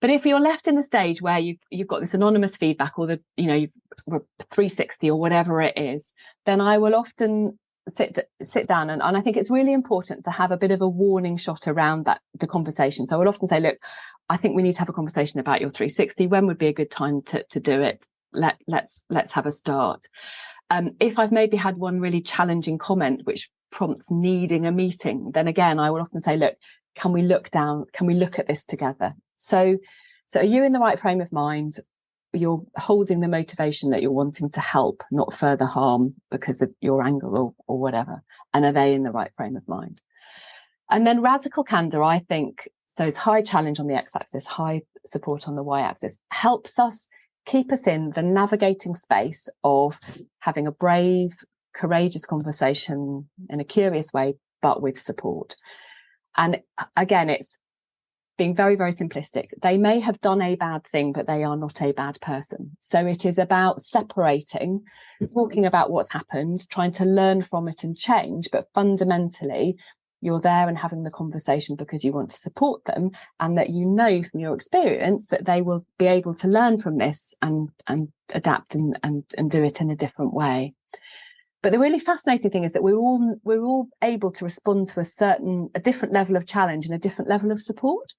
But if you're left in the stage where you've got this anonymous feedback, or you've 360 or whatever it is, then I will often sit down and I think it's really important to have a bit of a warning shot around the conversation. So I will often say, look, I think we need to have a conversation about your 360. When would be a good time to do it? Let's have a start. If I've maybe had one really challenging comment which prompts needing a meeting, then again I will often say, look, can we look at this together? So are you in the right frame of mind? You're holding the motivation that you're wanting to help, not further harm because of your anger or whatever. And are they in the right frame of mind? And then radical candor, I think, so it's high challenge on the x-axis, high support on the y-axis, helps us keep us in the navigating space of having a brave, courageous conversation in a curious way, but with support. And again, it's being very, very simplistic. They may have done a bad thing, but they are not a bad person. So it is about separating, talking about what's happened, trying to learn from it and change. But fundamentally, you're there and having the conversation because you want to support them, and that you know from your experience that they will be able to learn from this and adapt and do it in a different way. But the really fascinating thing is that we're all able to respond to a different level of challenge and a different level of support.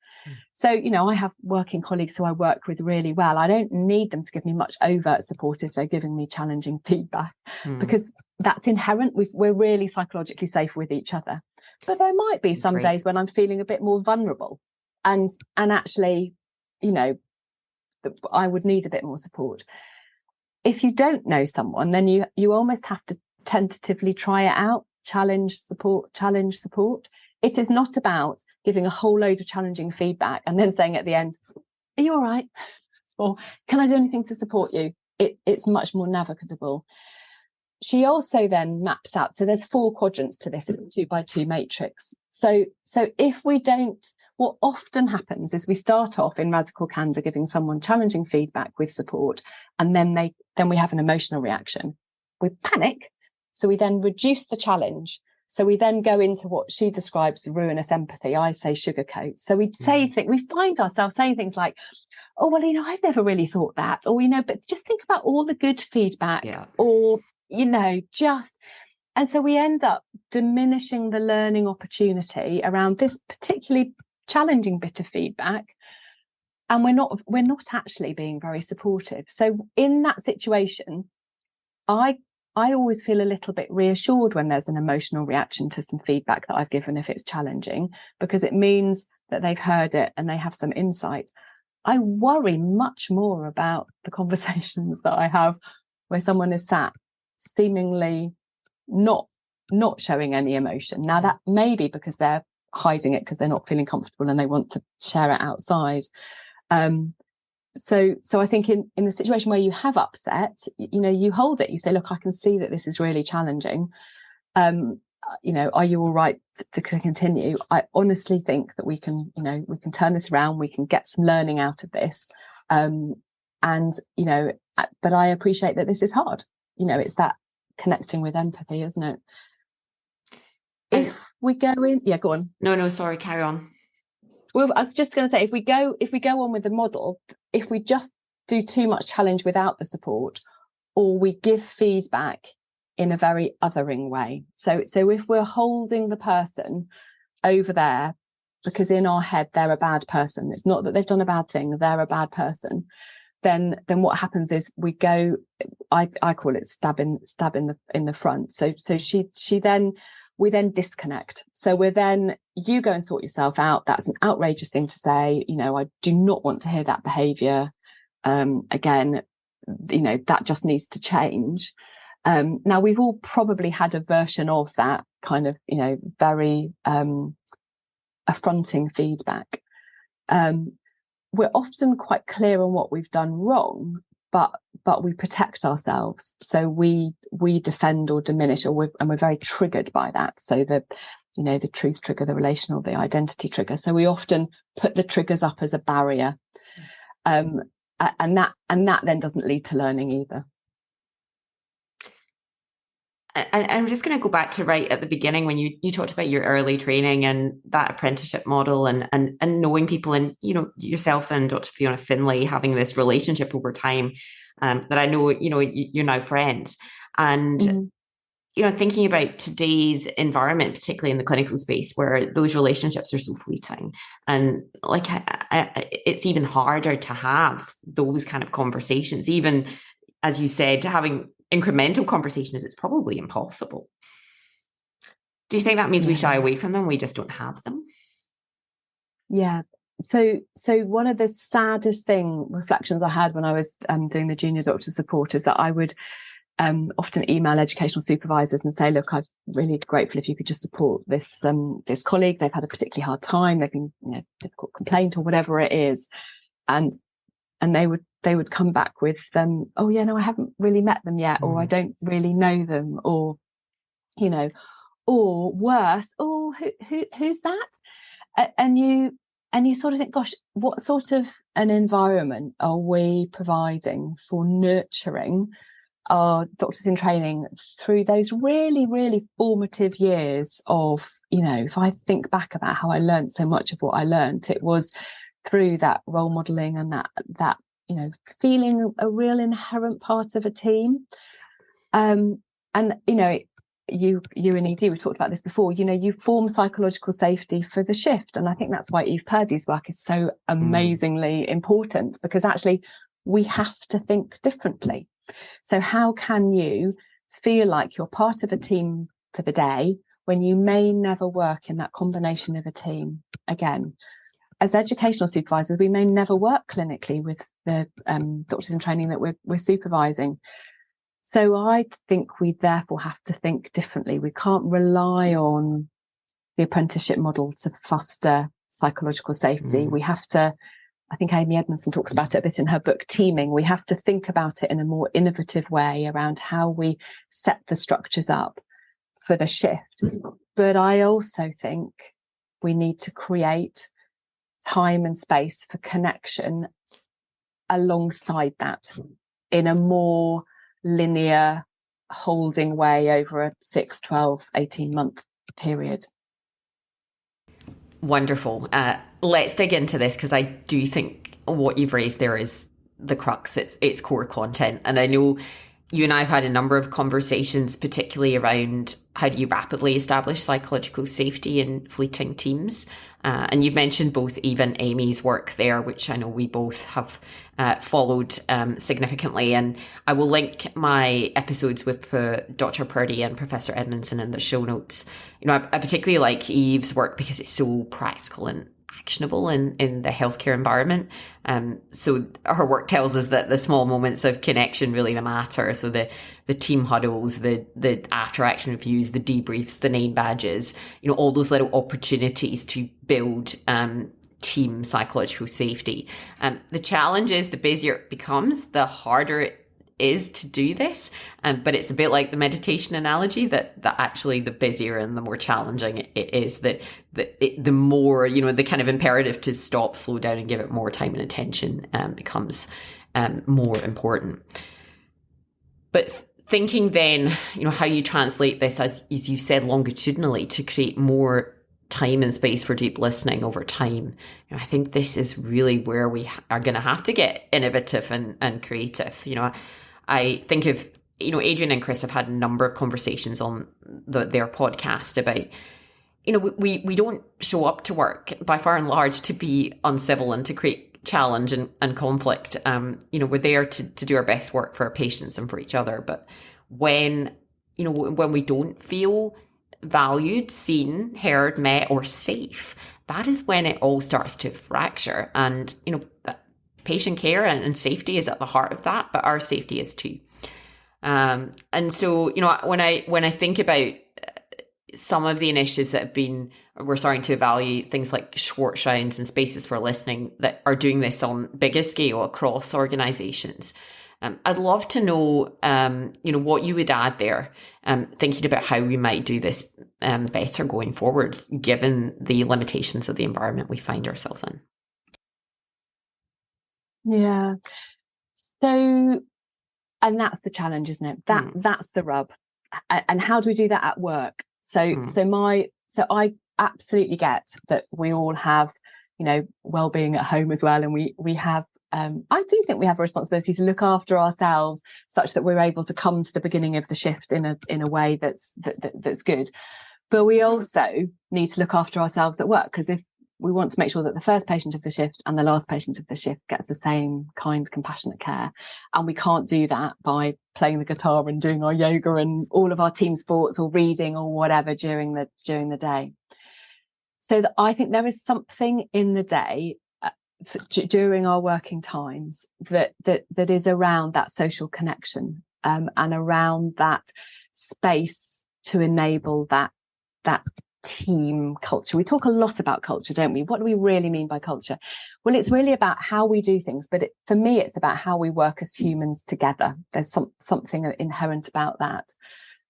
So, I have working colleagues who I work with really well. I don't need them to give me much overt support if they're giving me challenging feedback, because that's inherent. We're really psychologically safe with each other. But there might be some days when I'm feeling a bit more vulnerable and actually, I would need a bit more support. If you don't know someone, then you almost have to tentatively try it out. Challenge, support. It is not about giving a whole load of challenging feedback and then saying at the end, are you all right? Or can I do anything to support you? It's much more navigable. she also then maps out, so there's 4 quadrants to this, it's a 2x2 matrix. So if we don't, what often happens is we start off in radical candor giving someone challenging feedback with support, and then we have an emotional reaction. We panic, so we then reduce the challenge. So we then go into what she describes ruinous empathy. I say sugarcoat. So we say we find ourselves saying things like, oh, well, I've never really thought that, or, but just think about all the good feedback, or, and so we end up diminishing the learning opportunity around this particularly challenging bit of feedback. And we're not actually being very supportive. So in that situation, I always feel a little bit reassured when there's an emotional reaction to some feedback that I've given, if it's challenging, because it means that they've heard it and they have some insight. I worry much more about the conversations that I have where someone is sat seemingly not showing any emotion. Now, that may be because they're hiding it because they're not feeling comfortable and they want to share it outside. So I think in the situation where you have upset, you hold it, you say, look, I can see that this is really challenging. Are you all right to continue? I honestly think that we can turn this around. We can get some learning out of this. But I appreciate that this is hard. It's that connecting with empathy, isn't it? If we go in, go on. No, sorry, carry on. Well, I was just going to say, if we go on with the model, if we just do too much challenge without the support, or we give feedback in a very othering way. So if we're holding the person over there because in our head they're a bad person, it's not that they've done a bad thing, they're a bad person, then what happens is we go, I call it stab in the front. So we then disconnect. So we're then, you go and sort yourself out. That's an outrageous thing to say. I do not want to hear that behaviour again. That just needs to change. Now, we've all probably had a version of that kind of, very affronting feedback. We're often quite clear on what we've done wrong, but we protect ourselves. So we defend or diminish, and we're very triggered by that. So the truth trigger, the relational, the identity trigger. So we often put the triggers up as a barrier. And that then doesn't lead to learning either. I'm just going to go back to right at the beginning when you talked about your early training and that apprenticeship model and knowing people, and yourself and Dr. Fiona Finlay having this relationship over time that I know you're now friends, and thinking about today's environment, particularly in the clinical space, where those relationships are so fleeting, and it's even harder to have those kind of conversations, even as you said, having incremental conversations, it's probably impossible. Do you think that means we shy away from them? We just don't have them? Yeah. So one of the saddest reflections I had when I was doing the junior doctor support is that I would often email educational supervisors and say, look, I'm really grateful if you could just support this colleague. They've had a particularly hard time. They've been difficult complaint or whatever it is. And they would come back with oh yeah, no, I haven't really met them yet, or I don't really know them, or or worse, oh, who's that? And you sort of think, gosh, what sort of an environment are we providing for nurturing our doctors in training through those really, really formative years of, if I think back about how I learned so much of what I learned, it was through that role modelling and that feeling a real inherent part of a team. And you and ED, we've talked about this before, you form psychological safety for the shift. And I think that's why Eve Purdy's work is so amazingly important, because actually we have to think differently. So how can you feel like you're part of a team for the day when you may never work in that combination of a team again? As educational supervisors, we may never work clinically with the doctors in training that we're supervising. So I think we therefore have to think differently. We can't rely on the apprenticeship model to foster psychological safety. We have to I think Amy Edmondson talks about it a bit in her book, Teaming. We have to think about it in a more innovative way around how we set the structures up for the shift. But I also think we need to create time and space for connection alongside that in a more linear, holding way over a 6, 12, 18-month period. Wonderful. Let's dig into this, because I do think what you've raised there is the crux. It's core content. And I know you and I have had a number of conversations, particularly around how do you rapidly establish psychological safety in fleeting teams. And you've mentioned both Eve and Amy's work there, which I know we both have followed significantly. And I will link my episodes with Dr. Purdy and Professor Edmondson in the show notes. You know, I particularly like Eve's work because it's so practical and actionable in the healthcare environment. So her work tells us that the small moments of connection really matter. So the team huddles, the after action reviews, the debriefs, the name badges, you know, all those little opportunities to build team psychological safety. The challenge is the busier it becomes, the harder it is to do this. But it's a bit like the meditation analogy that actually the busier and the more challenging it is, the more, you know, the kind of imperative to stop, slow down and give it more time and attention becomes more important. But thinking then, you know, how you translate this, as you said, longitudinally to create more time and space for deep listening over time. You know, I think this is really where we are going to have to get innovative and creative. You know, I think of, you know, Adrian and Chris have had a number of conversations on their podcast about, you know, we don't show up to work by far and large to be uncivil and to create challenge and conflict. You know, we're there to do our best work for our patients and for each other. But when we don't feel valued, seen, heard, met, or safe, that is when it all starts to fracture. And, you know, patient care and safety is at the heart of that, but our safety is too. And so, you know, when I think about some of the initiatives that we're starting to evaluate, things like Schwartz rounds and spaces for listening that are doing this on bigger scale across organizations. I'd love to know, you know, what you would add there, thinking about how we might do this better going forward, given the limitations of the environment we find ourselves in. Yeah. So, and that's the challenge, isn't it? That's the rub. And how do we do that at work? So I absolutely get that we all have, you know, wellbeing at home as well, and we have. I do think we have a responsibility to look after ourselves such that we're able to come to the beginning of the shift in a way that's good. But we also need to look after ourselves at work, because if we want to make sure that the first patient of the shift and the last patient of the shift gets the same kind, compassionate care, and we can't do that by playing the guitar and doing our yoga and all of our team sports or reading or whatever during the day. So that I think there is something in the day during our working times that is around that social connection, and around that space to enable that team culture. We talk a lot about culture, don't we? What do we really mean by culture? Well, it's really about how we do things, but for me, it's about how we work as humans together. There's something inherent about that.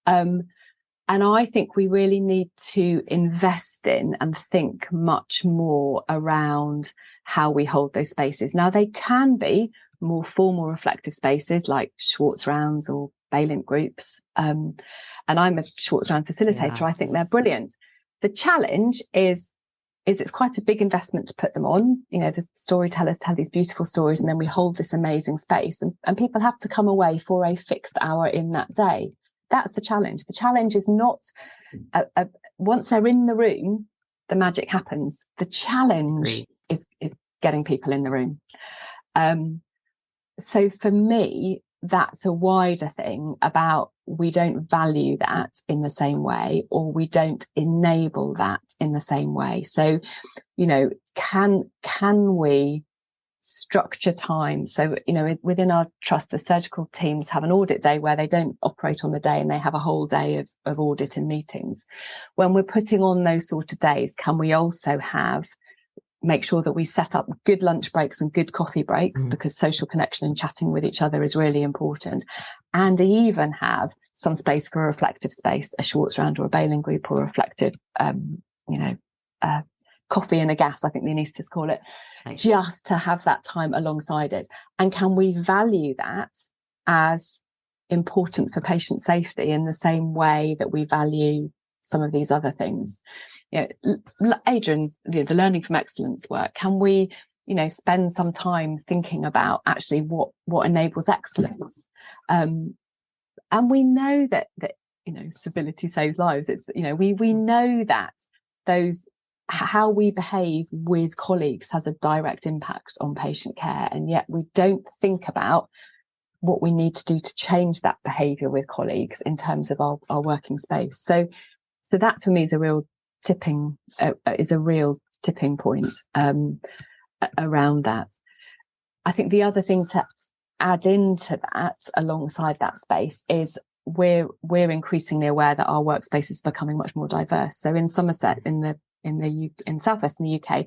And I think we really need to invest in and think much more around how we hold those spaces. Now, they can be more formal, reflective spaces like Schwartz rounds or Balint groups. And I'm a Schwartz round facilitator. Yeah. I think they're brilliant. The challenge is it's quite a big investment to put them on. You know, the storytellers tell these beautiful stories, and then we hold this amazing space, and people have to come away for a fixed hour in that day. That's the challenge. The challenge is not once they're in the room, the magic happens. The challenge is getting people in the room. So for me, that's a wider thing about we don't value that in the same way, or we don't enable that in the same way. So, you know, can we structure time? So, you know, within our trust, the surgical teams have an audit day where they don't operate on the day and they have a whole day of audit and meetings. When we're putting on those sort of days, can we also have make sure that we set up good lunch breaks and good coffee breaks, because social connection and chatting with each other is really important, and even have some space for a reflective space, a Schwartz round or a bailing group, or a reflective, coffee and a gas, I think the anaesthetists call it. Nice. Just to have that time alongside it. And can we value that as important for patient safety in the same way that we value some of these other things? Adrian's, the learning from excellence work, can we, spend some time thinking about actually what enables excellence? And we know that civility saves lives. It's, we know that how we behave with colleagues has a direct impact on patient care, and yet we don't think about what we need to do to change that behaviour with colleagues in terms of our working space. So that for me is a real tipping point around that. I think the other thing to add into that, alongside that space, is we're increasingly aware that our workspace is becoming much more diverse. So in Somerset, in Southwest in the UK,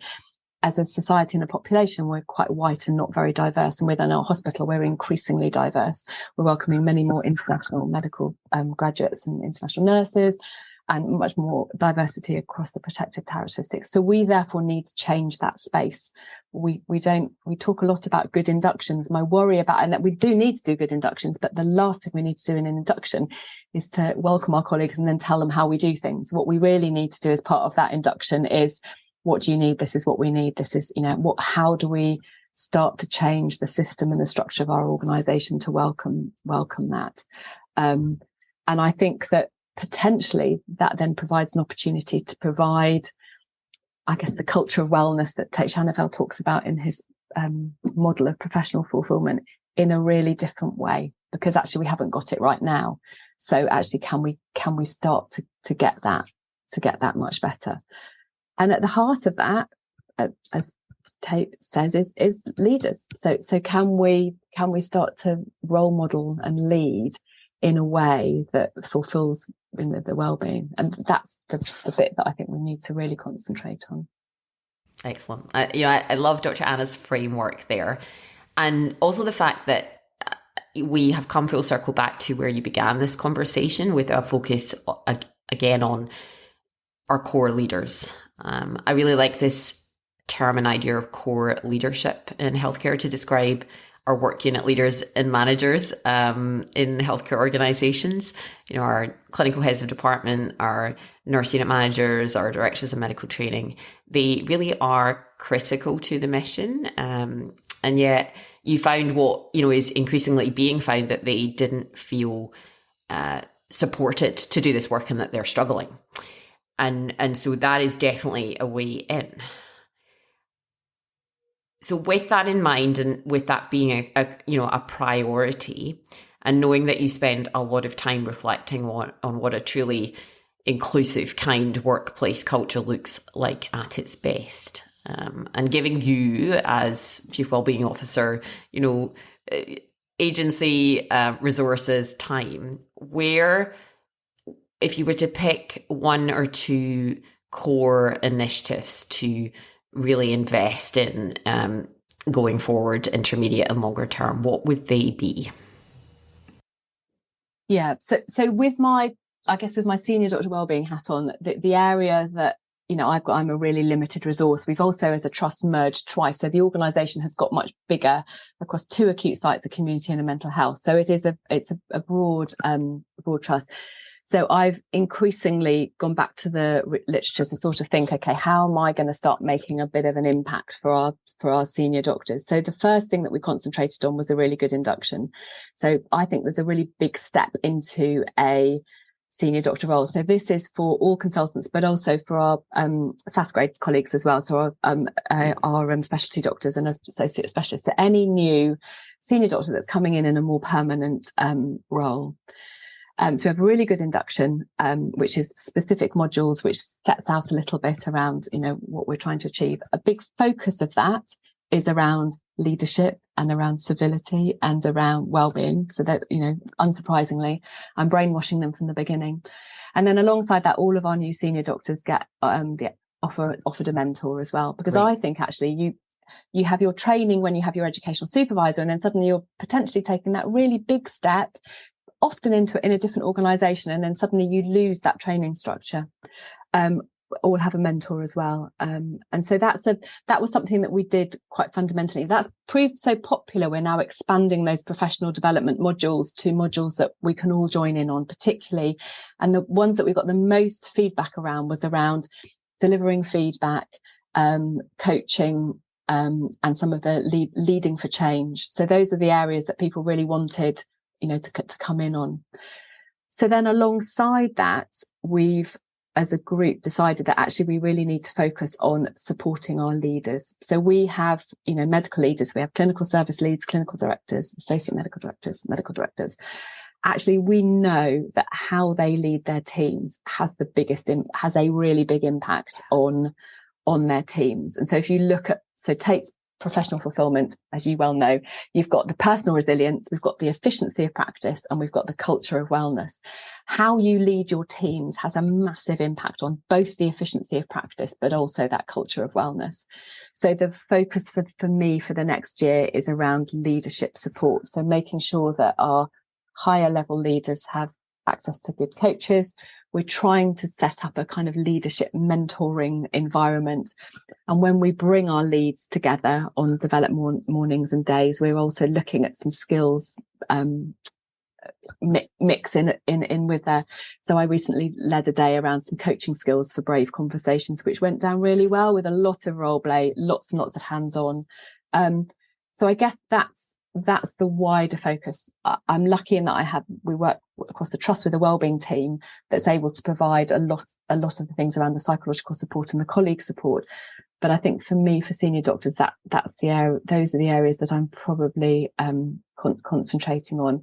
as a society and a population, we're quite white and not very diverse. And within our hospital, we're increasingly diverse. We're welcoming many more international medical graduates and international nurses, and much more diversity across the protective characteristics. So we therefore need to change that space. We talk a lot about good inductions. My worry about, and that we do need to do good inductions, but the last thing we need to do in an induction is to welcome our colleagues and then tell them how we do things. What we really need to do as part of that induction is, what do you need? This is what we need. This is, how do we start to change the system and the structure of our organisation to welcome that? And I think that potentially that then provides an opportunity to provide, I guess, the culture of wellness that Tate Shanafel talks about in his model of professional fulfillment in a really different way, because actually we haven't got it right now. So actually, can we start to get that much better? And at the heart of that, as Tate says, is leaders. So can we start to role model and lead in a way that fulfills the well-being? And that's the bit that I think we need to really concentrate on. Excellent. I love Dr. Anna's framework there, and also the fact that we have come full circle back to where you began this conversation, with a focus again on our core leaders. I really like this term and idea of core leadership in healthcare to describe our work unit leaders and managers in healthcare organisations. Our clinical heads of department, our nurse unit managers, our directors of medical training, they really are critical to the mission. And yet you found what, is increasingly being found, that they didn't feel supported to do this work, and that they're struggling. And so that is definitely a way in. So with that in mind, and with that being a priority, and knowing that you spend a lot of time reflecting on what a truly inclusive, kind workplace culture looks like at its best, and giving you as Chief Wellbeing Officer, agency, resources, time, where, if you were to pick one or two core initiatives to really invest in going forward, intermediate and longer term, what would they be? Yeah, so with my senior doctor wellbeing hat on, the area that I'm a really limited resource. We've also, as a trust, merged twice, so the organisation has got much bigger across 2 acute sites, a community and a mental health. So it's a broad trust. So I've increasingly gone back to the literature to sort of think, okay, how am I going to start making a bit of an impact for our senior doctors? So the first thing that we concentrated on was a really good induction. So I think there's a really big step into a senior doctor role. So this is for all consultants, but also for our SAS grade colleagues as well. So our specialty doctors and associate specialists. So any new senior doctor that's coming in a more permanent role. To have a really good induction, which is specific modules, which sets out a little bit around, what we're trying to achieve. A big focus of that is around leadership and around civility and around well-being. So that, unsurprisingly, I'm brainwashing them from the beginning. And then alongside that, all of our new senior doctors get the offered a mentor as well, because Great. I think actually you have your training when you have your educational supervisor, and then suddenly you're potentially taking that really big step, often in a different organisation, and then suddenly you lose that training structure. Or have a mentor as well, and so that was something that we did quite fundamentally. That's proved so popular, we're now expanding those professional development modules to modules that we can all join in on, particularly, and the ones that we got the most feedback around was around delivering feedback, coaching, and some of the leading for change. So those are the areas that people really wanted, to come in on. So then alongside that, we've, as a group, decided that actually we really need to focus on supporting our leaders. So we have, medical leaders, we have clinical service leads, clinical directors, associate medical directors. Actually, we know that how they lead their teams has a really big impact on their teams. And so if you look at, Tate's professional fulfillment, as you well know, you've got the personal resilience, we've got the efficiency of practice, and we've got the culture of wellness. How you lead your teams has a massive impact on both the efficiency of practice, but also that culture of wellness. So the focus for me for the next year is around leadership support. So making sure that our higher level leaders have access to good coaches. We're trying to set up a kind of leadership mentoring environment. And when we bring our leads together on development mornings and days, we're also looking at some skills mix in with there. So I recently led a day around some coaching skills for brave conversations, which went down really well, with a lot of role play, lots and lots of hands-on. So I guess that's the wider focus. I'm lucky in that we work across the trust with a wellbeing team that's able to provide a lot of the things around the psychological support and the colleague support. But I think for me, for senior doctors, that's the area. Those are the areas that I'm probably concentrating on.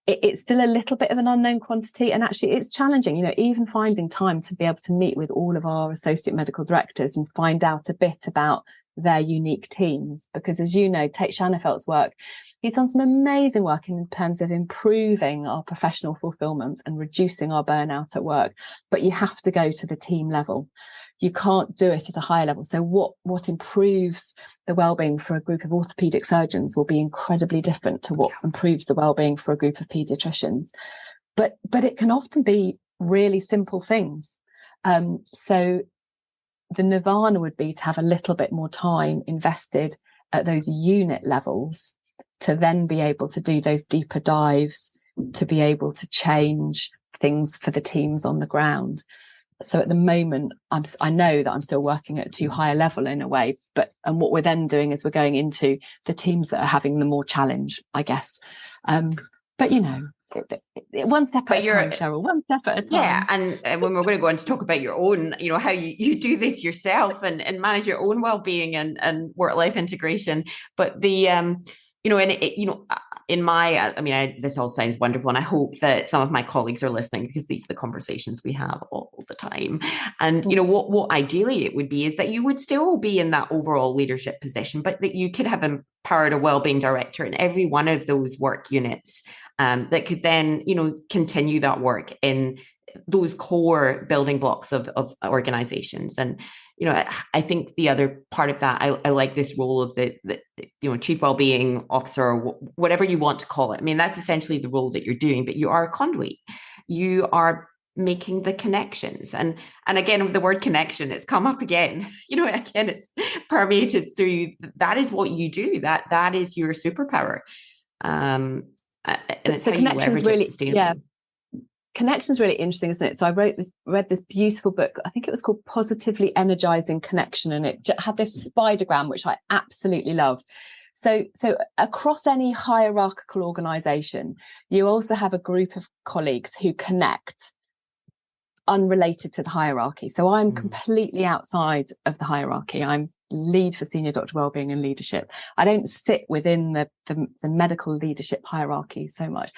It's still a little bit of an unknown quantity, and actually it's challenging, even finding time to be able to meet with all of our associate medical directors and find out a bit about their unique teams, because as you know, Tate Shanafelt's work, he's done some amazing work in terms of improving our professional fulfillment and reducing our burnout at work, but you have to go to the team level. You can't do it at a higher level. So what improves the wellbeing for a group of orthopedic surgeons will be incredibly different to what improves the wellbeing for a group of paediatricians. But it can often be really simple things. So the nirvana would be to have a little bit more time invested at those unit levels to then be able to do those deeper dives, to be able to change things for the teams on the ground. So at the moment, I know that I'm still working at too high a level in a way, and what we're then doing is we're going into the teams that are having the more challenge, I guess. But one step at a time, Cheryl, one step at a time. Yeah, and when we're going to go on to talk about your own, how you do this yourself and manage your own well-being and work-life integration. But this all sounds wonderful, and I hope that some of my colleagues are listening, because these are the conversations we have all the time. And what ideally it would be is that you would still be in that overall leadership position, but that you could have empowered a wellbeing director in every one of those work units, that could then continue that work in those core building blocks of organizations. And I think the other part of that, I like this role of the chief wellbeing officer, or whatever you want to call it. I mean, that's essentially the role that you're doing, but you are a conduit. You are making the connections, and again, the word connection, it's come up again. Again, it's permeated through. That is what you do. That is your superpower, and it's how you leverage it sustainably. Yeah. Connection's really interesting, isn't it? So I read this beautiful book. I think it was called Positively Energizing Connection, and it had this spidergram, which I absolutely loved. So across any hierarchical organization, you also have a group of colleagues who connect unrelated to the hierarchy. So I'm completely outside of the hierarchy. I'm lead for senior doctor wellbeing and leadership. I don't sit within the medical leadership hierarchy so much.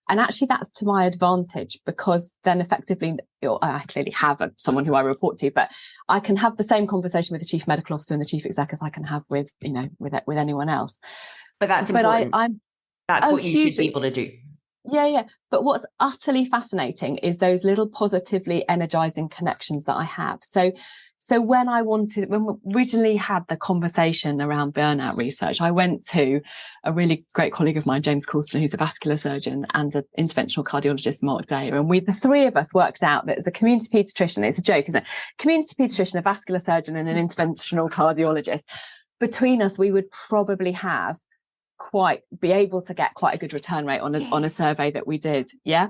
And actually that's to my advantage, because then effectively, I clearly have someone who I report to, but I can have the same conversation with the chief medical officer and the chief exec as I can have with anyone else. But that's important. That's what you should be able to do. Yeah. But what's utterly fascinating is those little positively energizing connections that I have. So So when we originally had the conversation around burnout research, I went to a really great colleague of mine, James Coulston, who's a vascular surgeon, and an interventional cardiologist, Mark Dyer. And the three of us worked out that as a community paediatrician, it's a joke, isn't it? Community paediatrician, a vascular surgeon, and an interventional cardiologist. Between us, we would probably be able to get quite a good return rate on a survey that we did. Yeah.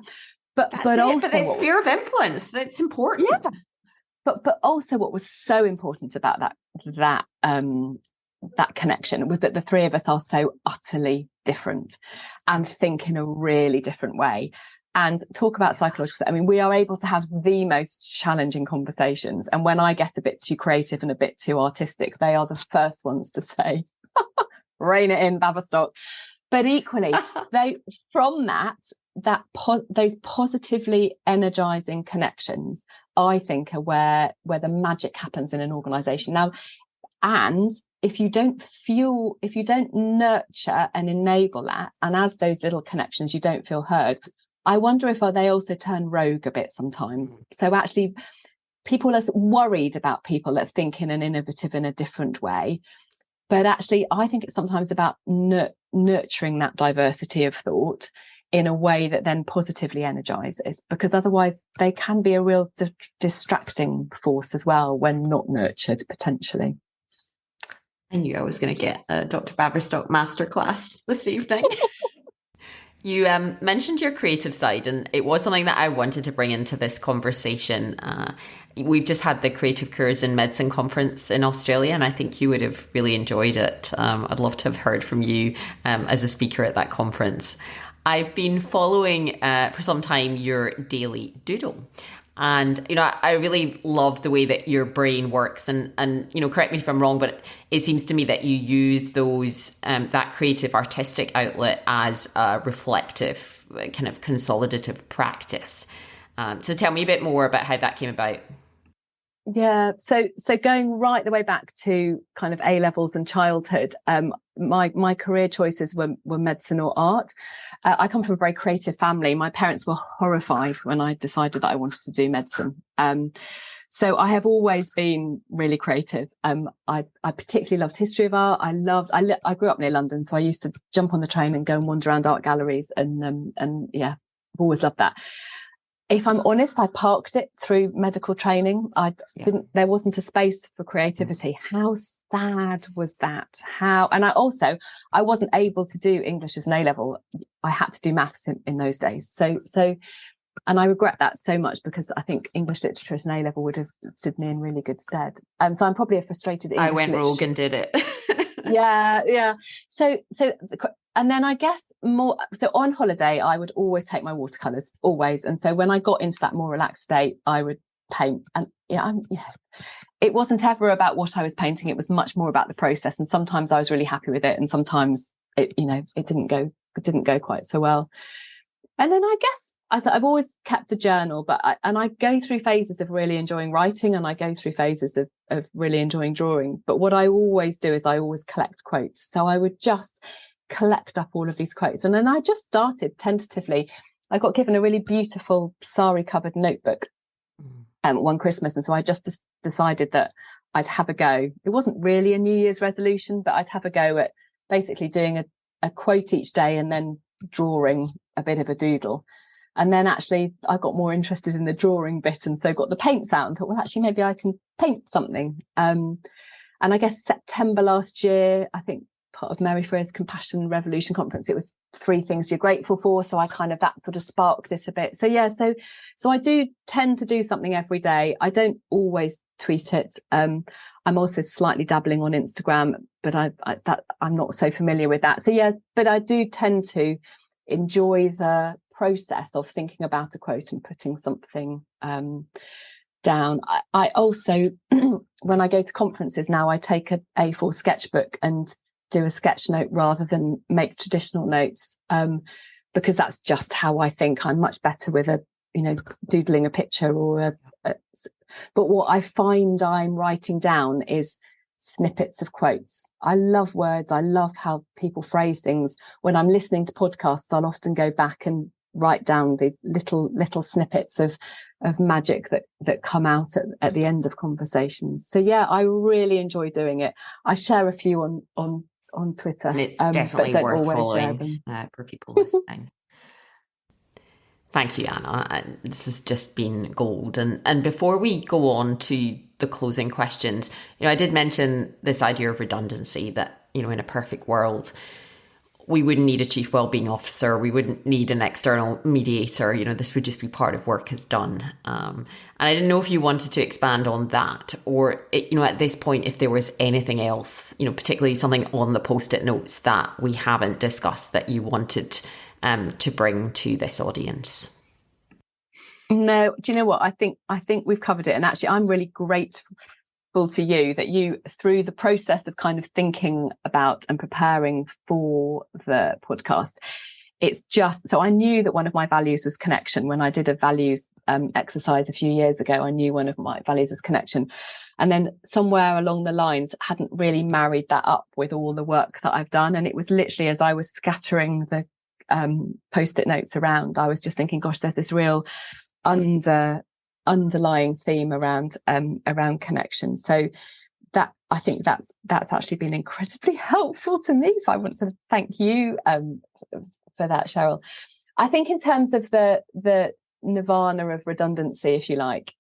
But it's sphere of influence. It's important. Yeah. But also what was so important about that connection was that the three of us are so utterly different and think in a really different way. And talk about psychological, I mean, we are able to have the most challenging conversations. And when I get a bit too creative and a bit too artistic, they are the first ones to say, rein it in, Baverstock. But equally, those positively energizing connections, I think, are where the magic happens in an organization. Now, and if you don't nurture and enable that, and as those little connections, you don't feel heard, I wonder if they also turn rogue a bit sometimes. So actually, people are worried about people that think in an innovative, in a different way. But actually, I think it's sometimes about nurturing that diversity of thought in a way that then positively energizes, because otherwise they can be a real distracting force as well when not nurtured, potentially. I knew I was going to get a Dr. Baverstock masterclass this evening. You mentioned your creative side, and it was something that I wanted to bring into this conversation. We've just had the Creative Careers in Medicine conference in Australia, and I think you would have really enjoyed it. I'd love to have heard from you as a speaker at that conference. I've been following for some time your daily doodle. And, I really love the way that your brain works. And correct me if I'm wrong, but it seems to me that you use those, that creative artistic outlet as a reflective, kind of consolidative practice. So tell me a bit more about how that came about. Yeah, so going right the way back to kind of A levels and childhood, my career choices were medicine or art. I come from a very creative family. My parents were horrified when I decided that I wanted to do medicine. So I have always been really creative. I particularly loved history of art. I grew up near London, so I used to jump on the train and go and wander around art galleries, and yeah, I've always loved that. If I'm honest, I parked it through medical training. There wasn't a space for creativity. How sad was that? And I wasn't able to do English as an A-level. I had to do maths in those days. So, and I regret that so much, because I think English literature as an A-level would have stood me in really good stead. So I'm probably a frustrated English I went rogue and did it. Yeah. So, and then I guess more, so on holiday, I would always take my watercolours, always. And so when I got into that more relaxed state, I would paint. And it wasn't ever about what I was painting. It was much more about the process. And sometimes I was really happy with it, and sometimes it didn't go quite so well. And then I guess I've always kept a journal, but I go through phases of really enjoying writing, and I go through phases of really enjoying drawing. But what I always do is I always collect quotes. So I would just collect up all of these quotes. And then I just started tentatively. I got given a really beautiful sari covered notebook one Christmas. And so I just decided that I'd have a go. It wasn't really a New Year's resolution, but I'd have a go at basically doing a quote each day and then drawing a bit of a doodle. And then actually I got more interested in the drawing bit, and so got the paints out and thought, well, actually maybe I can paint something. And I guess September last year, I think part of Mary Frere's Compassion Revolution conference, it was 3 things you're grateful for. So I kind of, that sort of sparked it a bit. So yeah, so I do tend to do something every day. I don't always tweet it. I'm also slightly dabbling on Instagram, but I'm not so familiar with that. So yeah, but I do tend to enjoy the process of thinking about a quote and putting something down. I also, when I go to conferences now, I take a A4 sketchbook and do a sketch note rather than make traditional notes, because that's just how I think. I'm much better with doodling a picture or but what I find I'm writing down is snippets of quotes. I love words. I love how people phrase things. When I'm listening to podcasts, I'll often go back and write down the little snippets of magic that come out at the end of conversations. So yeah, I really enjoy doing it. I share a few on Twitter, and it's definitely but don't worth always share following them. for people listening. Thank you, Anna. This has just been gold. And before we go on to the closing questions, I did mention this idea of redundancy, that, in a perfect world, we wouldn't need a chief wellbeing officer. We wouldn't need an external mediator. This would just be part of work as done. And I didn't know if you wanted to expand on that, or, at this point, if there was anything else, particularly something on the post-it notes that we haven't discussed that you wanted to bring to this audience. No, do you know what? I think we've covered it. And actually, I'm really grateful to you that you, through the process of kind of thinking about and preparing for the podcast, it's just, so I knew that one of my values was connection. When I did a values exercise a few years ago, I knew one of my values is connection. And then somewhere along the lines, hadn't really married that up with all the work that I've done. And it was literally as I was scattering the post-it notes around, I was just thinking, gosh, there's this real underlying theme around connection. So that, I think that's actually been incredibly helpful to me. So I want to thank you for that, Cheryl. I think in terms of the nirvana of redundancy, if you like,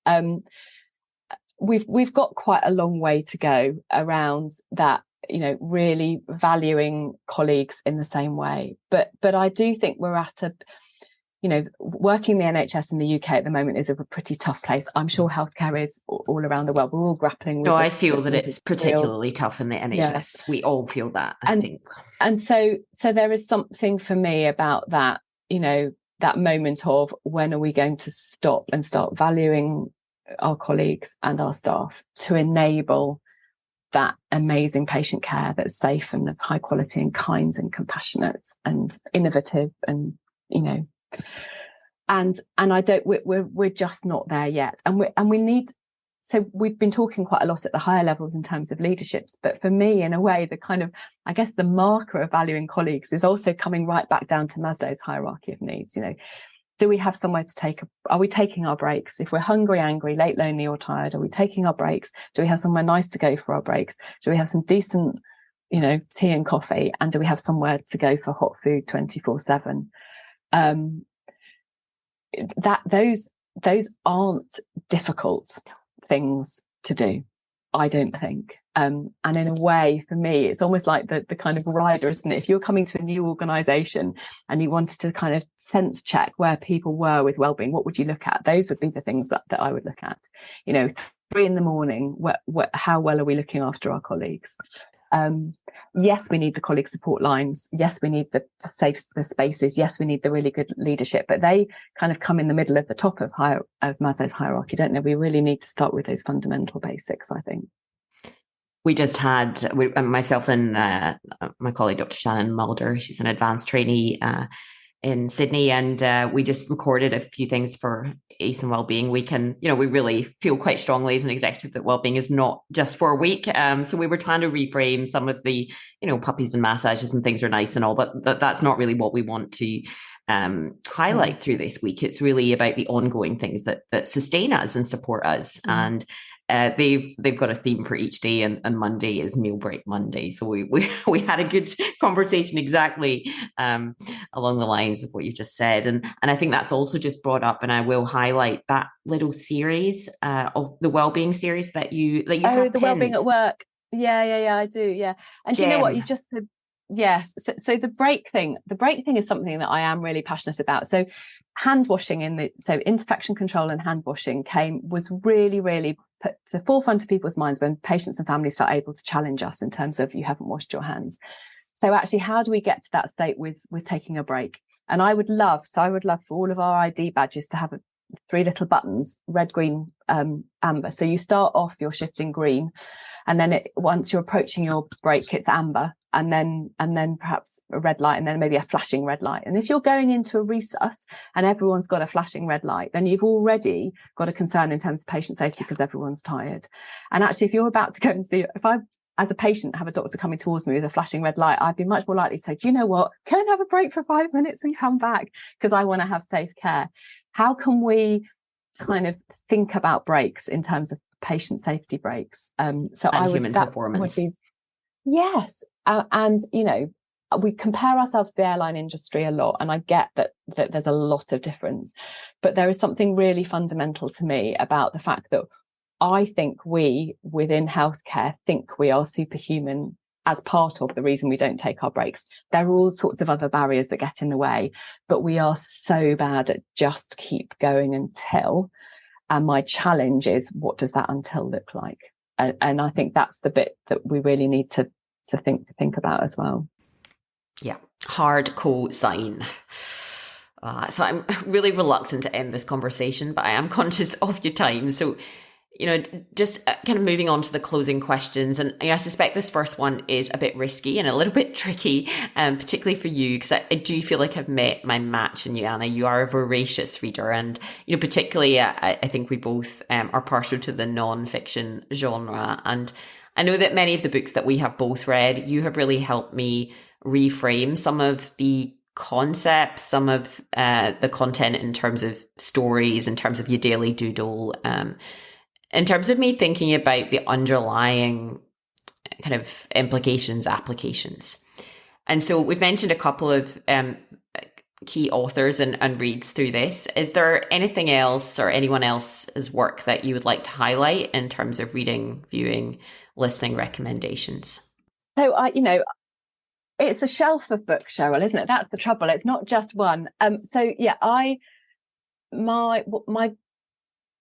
we've got quite a long way to go around that, really valuing colleagues in the same way. But I do think we're at a, working the NHS in the UK at the moment is a pretty tough place. I'm sure healthcare is all around the world. We're all grappling with. No, I feel that it's particularly tough in the NHS. Yeah. We all feel that, I think. And so there is something for me about that, that moment of when are we going to stop and start valuing our colleagues and our staff to enable that amazing patient care that's safe and of high quality and kind and compassionate and innovative and, and I don't, we're just not there yet. And we need, so we've been talking quite a lot at the higher levels in terms of leaderships, but for me, in a way, the kind of, I guess the marker of valuing colleagues is also coming right back down to Maslow's hierarchy of needs. Do we have somewhere to take, are we taking our breaks? If we're hungry, angry, late, lonely or tired, are we taking our breaks? Do we have somewhere nice to go for our breaks? Do we have some decent, tea and coffee? And do we have somewhere to go for hot food 24/7? Those aren't difficult things to do, I don't think. And in a way, for me, it's almost like the kind of rider, isn't it? If you're coming to a new organisation and you wanted to kind of sense check where people were with wellbeing, what would you look at? Those would be the things that I would look at. 3 a.m, how well are we looking after our colleagues? Yes, we need the colleague support lines. Yes, we need the spaces. Yes, we need the really good leadership, but they kind of come in the middle of the top of Maslow's hierarchy, don't they? We really need to start with those fundamental basics, I think. We just had, myself and my colleague, Dr Shannon Mulder, she's an advanced trainee in Sydney, and we just recorded a few things for ACE and Wellbeing Week. And, we really feel quite strongly as an executive that wellbeing is not just for a week. So we were trying to reframe some of the, puppies and massages and things are nice and all, but that's not really what we want to highlight through this week. It's really about the ongoing things that sustain us and support us. And they've got a theme for each day, and Monday is Meal Break Monday. So we had a good conversation exactly along the lines of what you just said, and I think that's also just brought up, and I will highlight that little series of the wellbeing series that you have the wellbeing at work. Yeah, I do. Yeah, and do you know what you've just said? Yes. So the break thing is something that I am really passionate about. So hand washing infection control and hand washing was really, really put to the forefront of people's minds when patients and families start able to challenge us in terms of you haven't washed your hands. So actually, how do we get to that state with taking a break? And I would love for all of our ID badges to have 3 little buttons, red, green, amber. So you start off your shift in green, and then once you're approaching your break, it's amber, and then perhaps a red light, and then maybe a flashing red light. And if you're going into a resus and everyone's got a flashing red light, then you've already got a concern in terms of patient safety because everyone's tired. And actually, if you're about to go and see, if I as a patient, have a doctor coming towards me with a flashing red light, I'd be much more likely to say, do you know what, go and have a break for 5 minutes and come back, because I want to have safe care. How can we kind of think about breaks in terms of patient safety breaks? And human performance. Yes. And, you know, we compare ourselves to the airline industry a lot, and I get that there's a lot of difference, but there is something really fundamental to me about the fact that I think we within healthcare think we are superhuman as part of the reason we don't take our breaks. There are all sorts of other barriers that get in the way, but we are so bad at just keep going until. And my challenge is, what does that until look like? And I think that's the bit that we really need to think about as well. Yeah, hard co-sign. So I'm really reluctant to end this conversation, but I am conscious of your time. So, you know, just kind of moving on to the closing questions. And I suspect this first one is a bit risky and a little bit tricky, particularly for you, because I do feel like I've met my match in you, Anna. You are a voracious reader. And, you know, particularly, I think we both are partial to the non-fiction genre. And I know that many of the books that we have both read, you have really helped me reframe some of the concepts, some of the content in terms of stories, in terms of your daily doodle, in terms of me thinking about the underlying kind of implications, applications. And so we've mentioned a couple of key authors and reads through this. Is there anything else or anyone else's work that you would like to highlight in terms of reading, viewing, listening recommendations? So you know, it's a shelf of books, Cheryl, isn't it? That's the trouble. It's not just one. So yeah,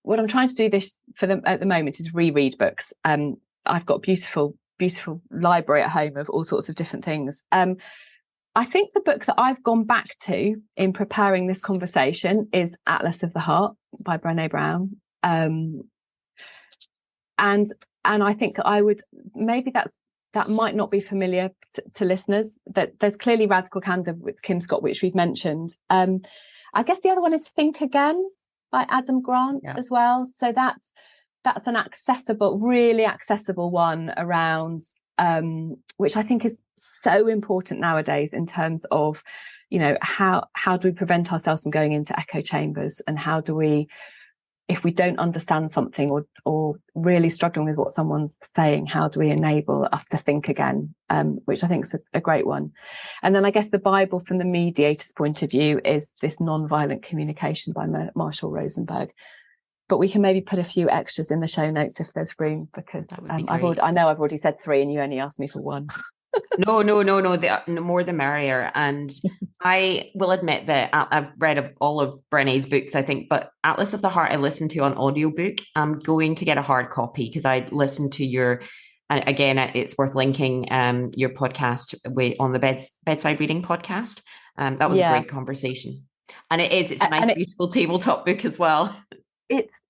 what I'm trying to do this for them at the moment is reread books. I've got beautiful library at home of all sorts of different things. I think the book that I've gone back to in preparing this conversation is Atlas of the Heart by Brené Brown. And I think I would, maybe that might not be familiar to listeners, that there's clearly Radical Candor with Kim Scott, which we've mentioned. I guess the other one is Think Again by Adam Grant as well. So that's an really accessible one around, which I think is so important nowadays in terms of, you know, how do we prevent ourselves from going into echo chambers, and how do we, if we don't understand something or really struggling with what someone's saying, how do we enable us to think again, which I think is a great one. And then I guess the Bible from the mediator's point of view is this Nonviolent Communication by Marshall Rosenberg. But we can maybe put a few extras in the show notes if there's room, because I know I've already said 3 and you only asked me for 1. No, the more the merrier. And I will admit that I've read all of Brené's books, I think, but Atlas of the Heart I listened to on audiobook. I'm going to get a hard copy because I listened to your, again, it's worth linking your podcast on the Bedside Reading podcast. That was a great conversation. And it's a nice, beautiful tabletop book as well.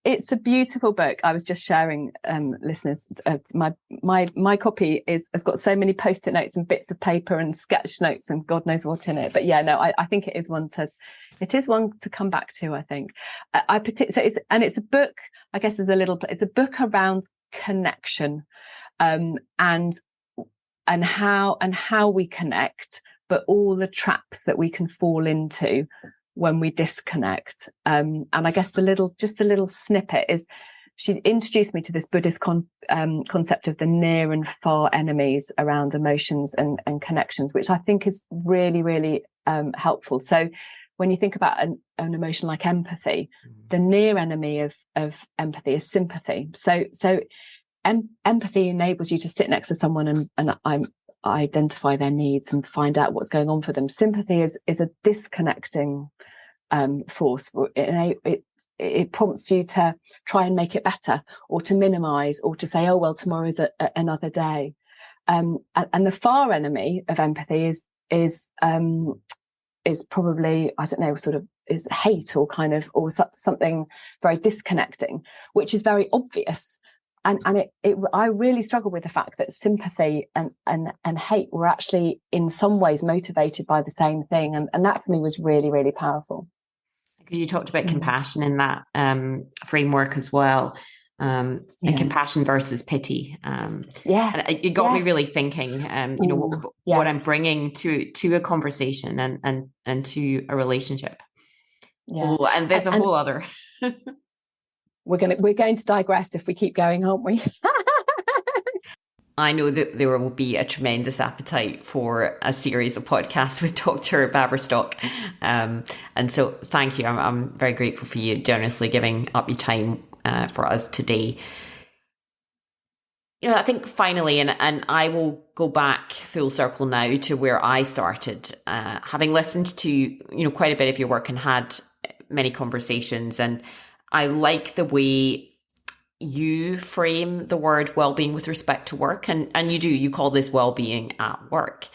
It's a beautiful book. I was just sharing, listeners, my copy has got so many post-it notes and bits of paper and sketch notes and God knows what in it. But yeah, no, I think it is one to come back to. I think it's a book. I guess it's a book around connection, and how we connect, but all the traps that we can fall into when we disconnect. And I guess the little snippet is, she introduced me to this Buddhist concept of the near and far enemies around emotions and connections, which I think is really, really helpful. So when you think about an emotion like empathy, the near enemy of empathy is sympathy. So empathy enables you to sit next to someone and identify their needs and find out what's going on for them. Sympathy is a disconnecting force. It prompts you to try and make it better, or to minimize, or to say, oh well, tomorrow's another day. And the far enemy of empathy is probably, I don't know, sort of is hate, or kind of, or something very disconnecting, which is very obvious. And I really struggle with the fact that sympathy and hate were actually in some ways motivated by the same thing. And that for me was really, really powerful. Because you talked about compassion in that framework as well. and compassion versus pity. And it got me really thinking, what I'm bringing to a conversation and to a relationship. Yeah. Oh, and there's a whole other. We're going to digress if we keep going, aren't we? I know that there will be a tremendous appetite for a series of podcasts with Dr. Baverstock. And so thank you. I'm very grateful for you generously giving up your time for us today. I think finally, and I will go back full circle now to where I started, having listened to, quite a bit of your work and had many conversations. And I like the way you frame the word well-being with respect to work. And you call this well-being at work.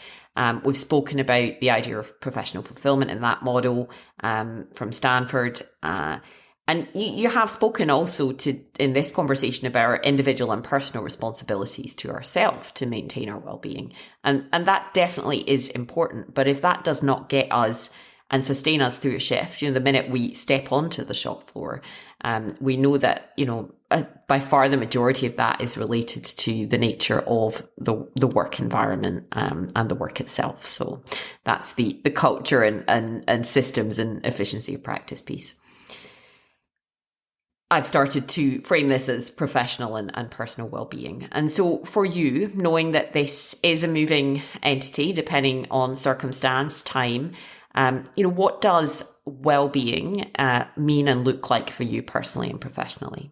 We've spoken about the idea of professional fulfillment in that model from Stanford. And you have spoken also in this conversation about our individual and personal responsibilities to ourselves to maintain our well-being. And that definitely is important. But if that does not get us and sustain us through a shift, the minute we step onto the shop floor, we know that, by far the majority of that is related to the nature of the work environment and the work itself. So that's the culture and systems and efficiency of practice piece. I've started to frame this as professional and personal well-being. And so for you, knowing that this is a moving entity, depending on circumstance, time, what does well-being mean and look like for you personally and professionally?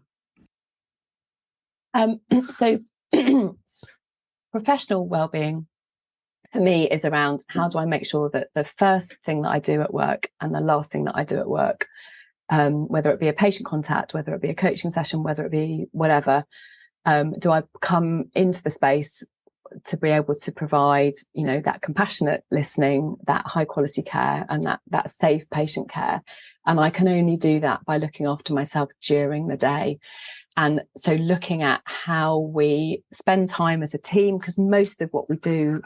So professional well-being for me is around how do I make sure that the first thing that I do at work and the last thing that I do at work, whether it be a patient contact, whether it be a coaching session, whether it be whatever, do I come into the space to be able to provide, that compassionate listening, that high quality care and that safe patient care. And I can only do that by looking after myself during the day. And so looking at how we spend time as a team, because most of what we do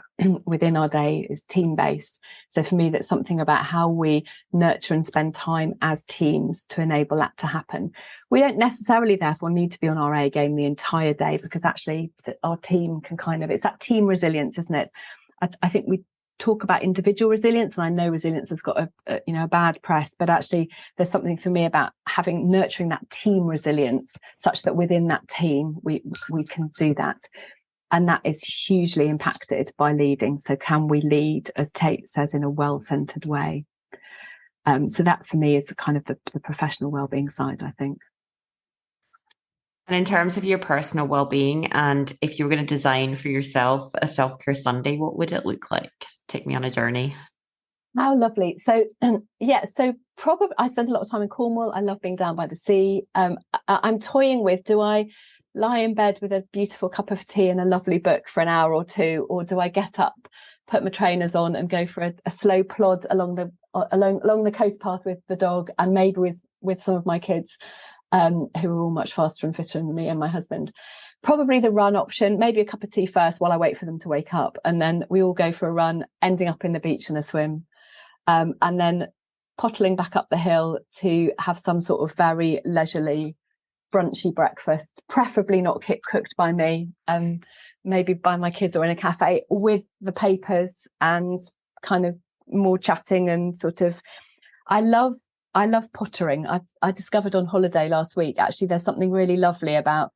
within our day is team based. So for me, that's something about how we nurture and spend time as teams to enable that to happen. We don't necessarily therefore need to be on our A game the entire day, because actually our team can it's that team resilience, isn't it? I think we talk about individual resilience, and I know resilience has got a bad press, but actually there's something for me about nurturing that team resilience such that within that team we can do that, and that is hugely impacted by leading. So can we lead, as Tate says, in a well-centered way? So that for me is kind of the professional well-being side, I think. And in terms of your personal well-being, and if you were going to design for yourself a self-care Sunday, what would it look like? Take me on a journey. How lovely. So so probably I spent a lot of time in Cornwall. I love being down by the sea. I'm toying with, do I lie in bed with a beautiful cup of tea and a lovely book for an hour or two, or do I get up, put my trainers on and go for a slow plod along the coast path with the dog, and maybe with some of my kids, who are all much faster and fitter than me and my husband. Probably the run option, maybe a cup of tea first while I wait for them to wake up. And then we all go for a run, ending up in the beach and a swim. And then pottling back up the hill to have some sort of very leisurely, brunchy breakfast, preferably not cooked by me, maybe by my kids or in a cafe with the papers and kind of more chatting and sort of, I love pottering. I discovered on holiday last week, actually, there's something really lovely about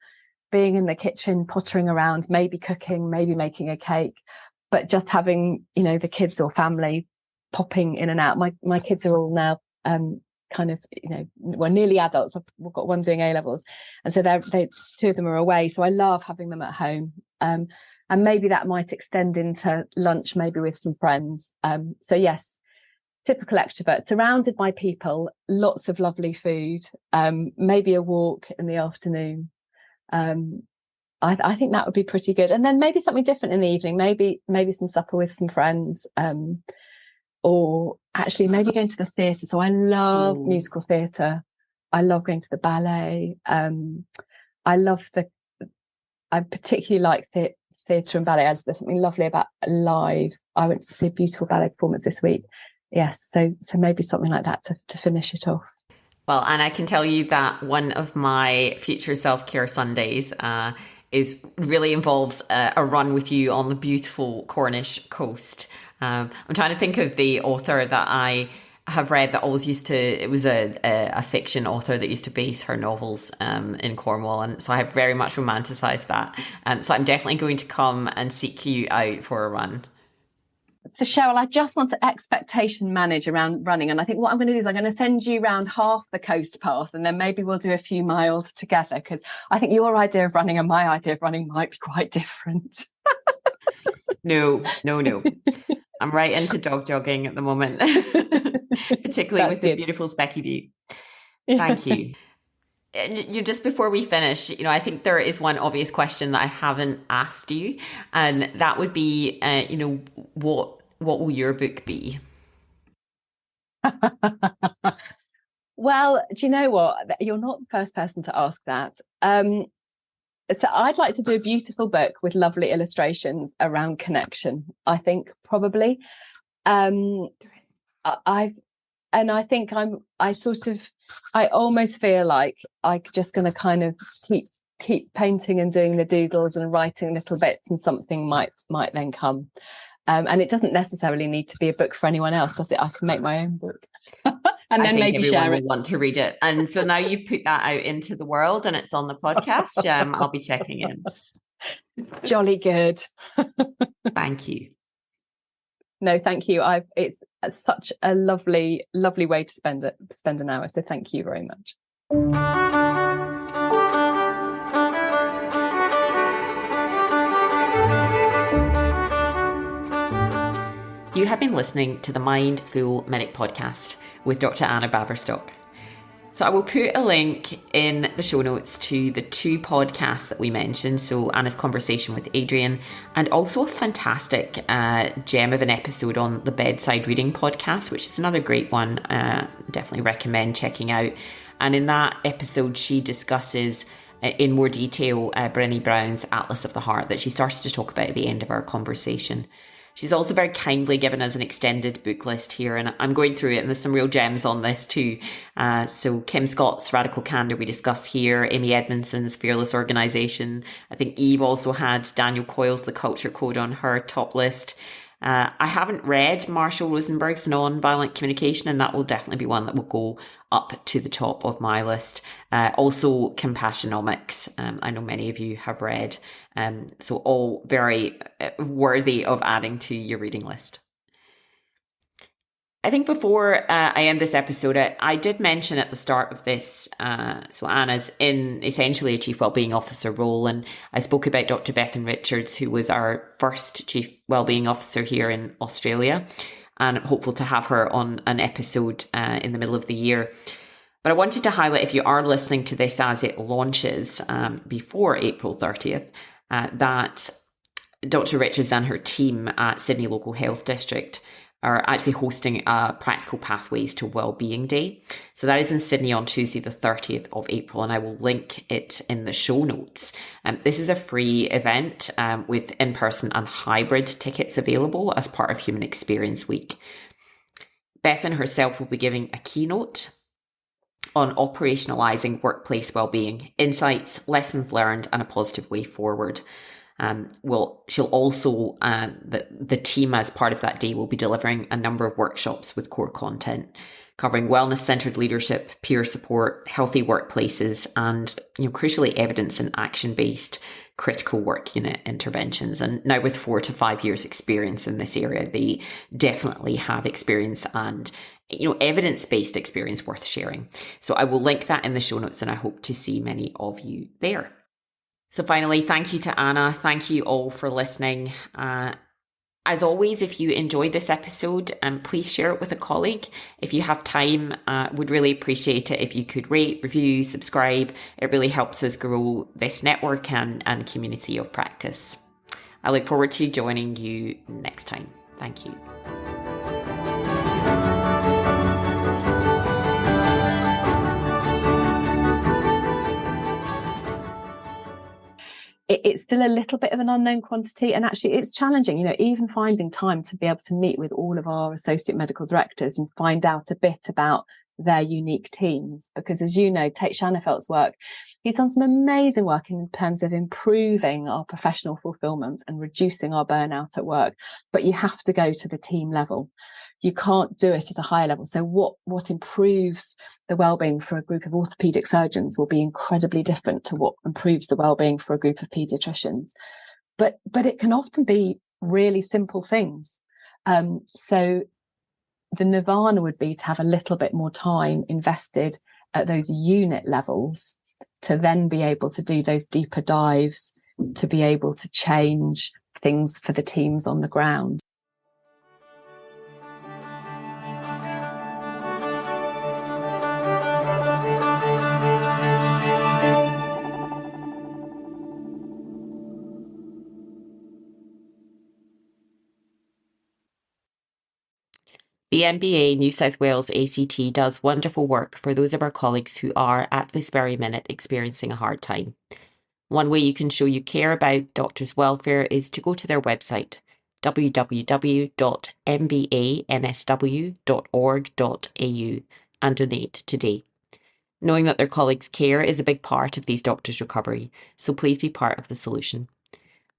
being in the kitchen, pottering around, maybe cooking, maybe making a cake, but just having, the kids or family popping in and out. My kids are all now nearly adults. I've got one doing A-levels. And so they two of them are away. So I love having them at home. And maybe that might extend into lunch, maybe with some friends. So yes, typical extrovert, surrounded by people, lots of lovely food, maybe a walk in the afternoon. I think that would be pretty good. And then maybe something different in the evening, maybe some supper with some friends, or actually maybe going to the theatre. So I love musical theatre. I love going to the ballet. I particularly like theatre and ballet. There's something lovely about live. I went to see a beautiful ballet performance this week. Yes, so maybe something like that to finish it off. Well, and I can tell you that one of my future self-care Sundays really involves a run with you on the beautiful Cornish coast. I'm trying to think of the author that I have read that always used to, it was a fiction author that used to base her novels in Cornwall. And so I have very much romanticised that. So I'm definitely going to come and seek you out for a run. So Cheryl, I just want to expectation manage around running. And I think what I'm going to do is I'm going to send you around half the coast path, and then maybe we'll do a few miles together, because I think your idea of running and my idea of running might be quite different. No. I'm right into dog jogging at the moment, particularly with the beautiful Specky View. Thank you. You just before we finish, I think there is one obvious question that I haven't asked you, and that would be, what will your book be? Well, do you know what? You're not the first person to ask that. So I'd like to do a beautiful book with lovely illustrations around connection. I think probably. I almost feel like I'm just going to kind of keep painting and doing the doodles and writing little bits, and something might then come. And it doesn't necessarily need to be a book for anyone else, does it? I can make my own book. And then maybe share it. Will want to read it. And so now you've put that out into the world and it's on the podcast. I'll be checking in. Jolly good. Thank you. No, thank you. It's such a lovely way to spend an hour. So thank you very much. You have been listening to the Mindful Medic podcast with Dr. Anna Baverstock. So I will put a link in the show notes to the 2 podcasts that we mentioned. So Anna's conversation with Adrian, and also a fantastic gem of an episode on the Bedside Reading podcast, which is another great one. Definitely recommend checking out. And in that episode, she discusses in more detail Brené Brown's Atlas of the Heart that she started to talk about at the end of our conversation. She's also very kindly given us an extended book list here, and I'm going through it, and there's some real gems on this too. So Kim Scott's Radical Candor we discuss here, Amy Edmondson's Fearless Organisation. I think Eve also had Daniel Coyle's The Culture Code on her top list. I haven't read Marshall Rosenberg's Non-Violent Communication, and that will definitely be one that will go up to the top of my list. Also Compassionomics, I know many of you have read, so all very worthy of adding to your reading list. I think before I end this episode, I did mention at the start of this, so Anna's in essentially a Chief Wellbeing Officer role, and I spoke about Dr. Bethan Richards, who was our first Chief Wellbeing Officer here in Australia, and I'm hopeful to have her on an episode in the middle of the year. But I wanted to highlight, if you are listening to this as it launches before April 30th, that Dr. Richards and her team at Sydney Local Health District are actually hosting a Practical Pathways to Wellbeing Day. So that is in Sydney on Tuesday, the 30th of April, and I will link it in the show notes. This is a free event with in-person and hybrid tickets available as part of Human Experience Week. Bethan herself will be giving a keynote on operationalising workplace wellbeing, insights, lessons learned, and a positive way forward. She'll also, the team as part of that day will be delivering a number of workshops with core content covering wellness-centered leadership, peer support, healthy workplaces, and crucially evidence and action-based critical work unit interventions. And now with 4 to 5 years experience in this area, they definitely have experience and evidence-based experience worth sharing. So I will link that in the show notes, and I hope to see many of you there. So finally, thank you to Anna. Thank you all for listening. As always, if you enjoyed this episode, please share it with a colleague. If you have time, would really appreciate it if you could rate, review, subscribe. It really helps us grow this network and community of practice. I look forward to joining you next time. Thank you. It it's still a little bit of an unknown quantity, and actually it's challenging, even finding time to be able to meet with all of our associate medical directors and find out a bit about their unique teams, because as you know, take Shanafelt's work, he's done some amazing work in terms of improving our professional fulfillment and reducing our burnout at work, but you have to go to the team level. You can't do it at a higher level. So what improves the wellbeing for a group of orthopedic surgeons will be incredibly different to what improves the wellbeing for a group of paediatricians. But it can often be really simple things. So the nirvana would be to have a little bit more time invested at those unit levels, to then be able to do those deeper dives, to be able to change things for the teams on the ground. The MBA New South Wales ACT does wonderful work for those of our colleagues who are at this very minute experiencing a hard time. One way you can show you care about doctors' welfare is to go to their website, www.mbansw.org.au, and donate today. Knowing that their colleagues' care is a big part of these doctors' recovery, so please be part of the solution.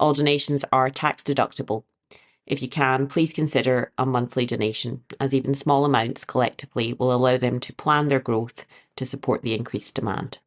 All donations are tax deductible. If you can, please consider a monthly donation, as even small amounts collectively will allow them to plan their growth to support the increased demand.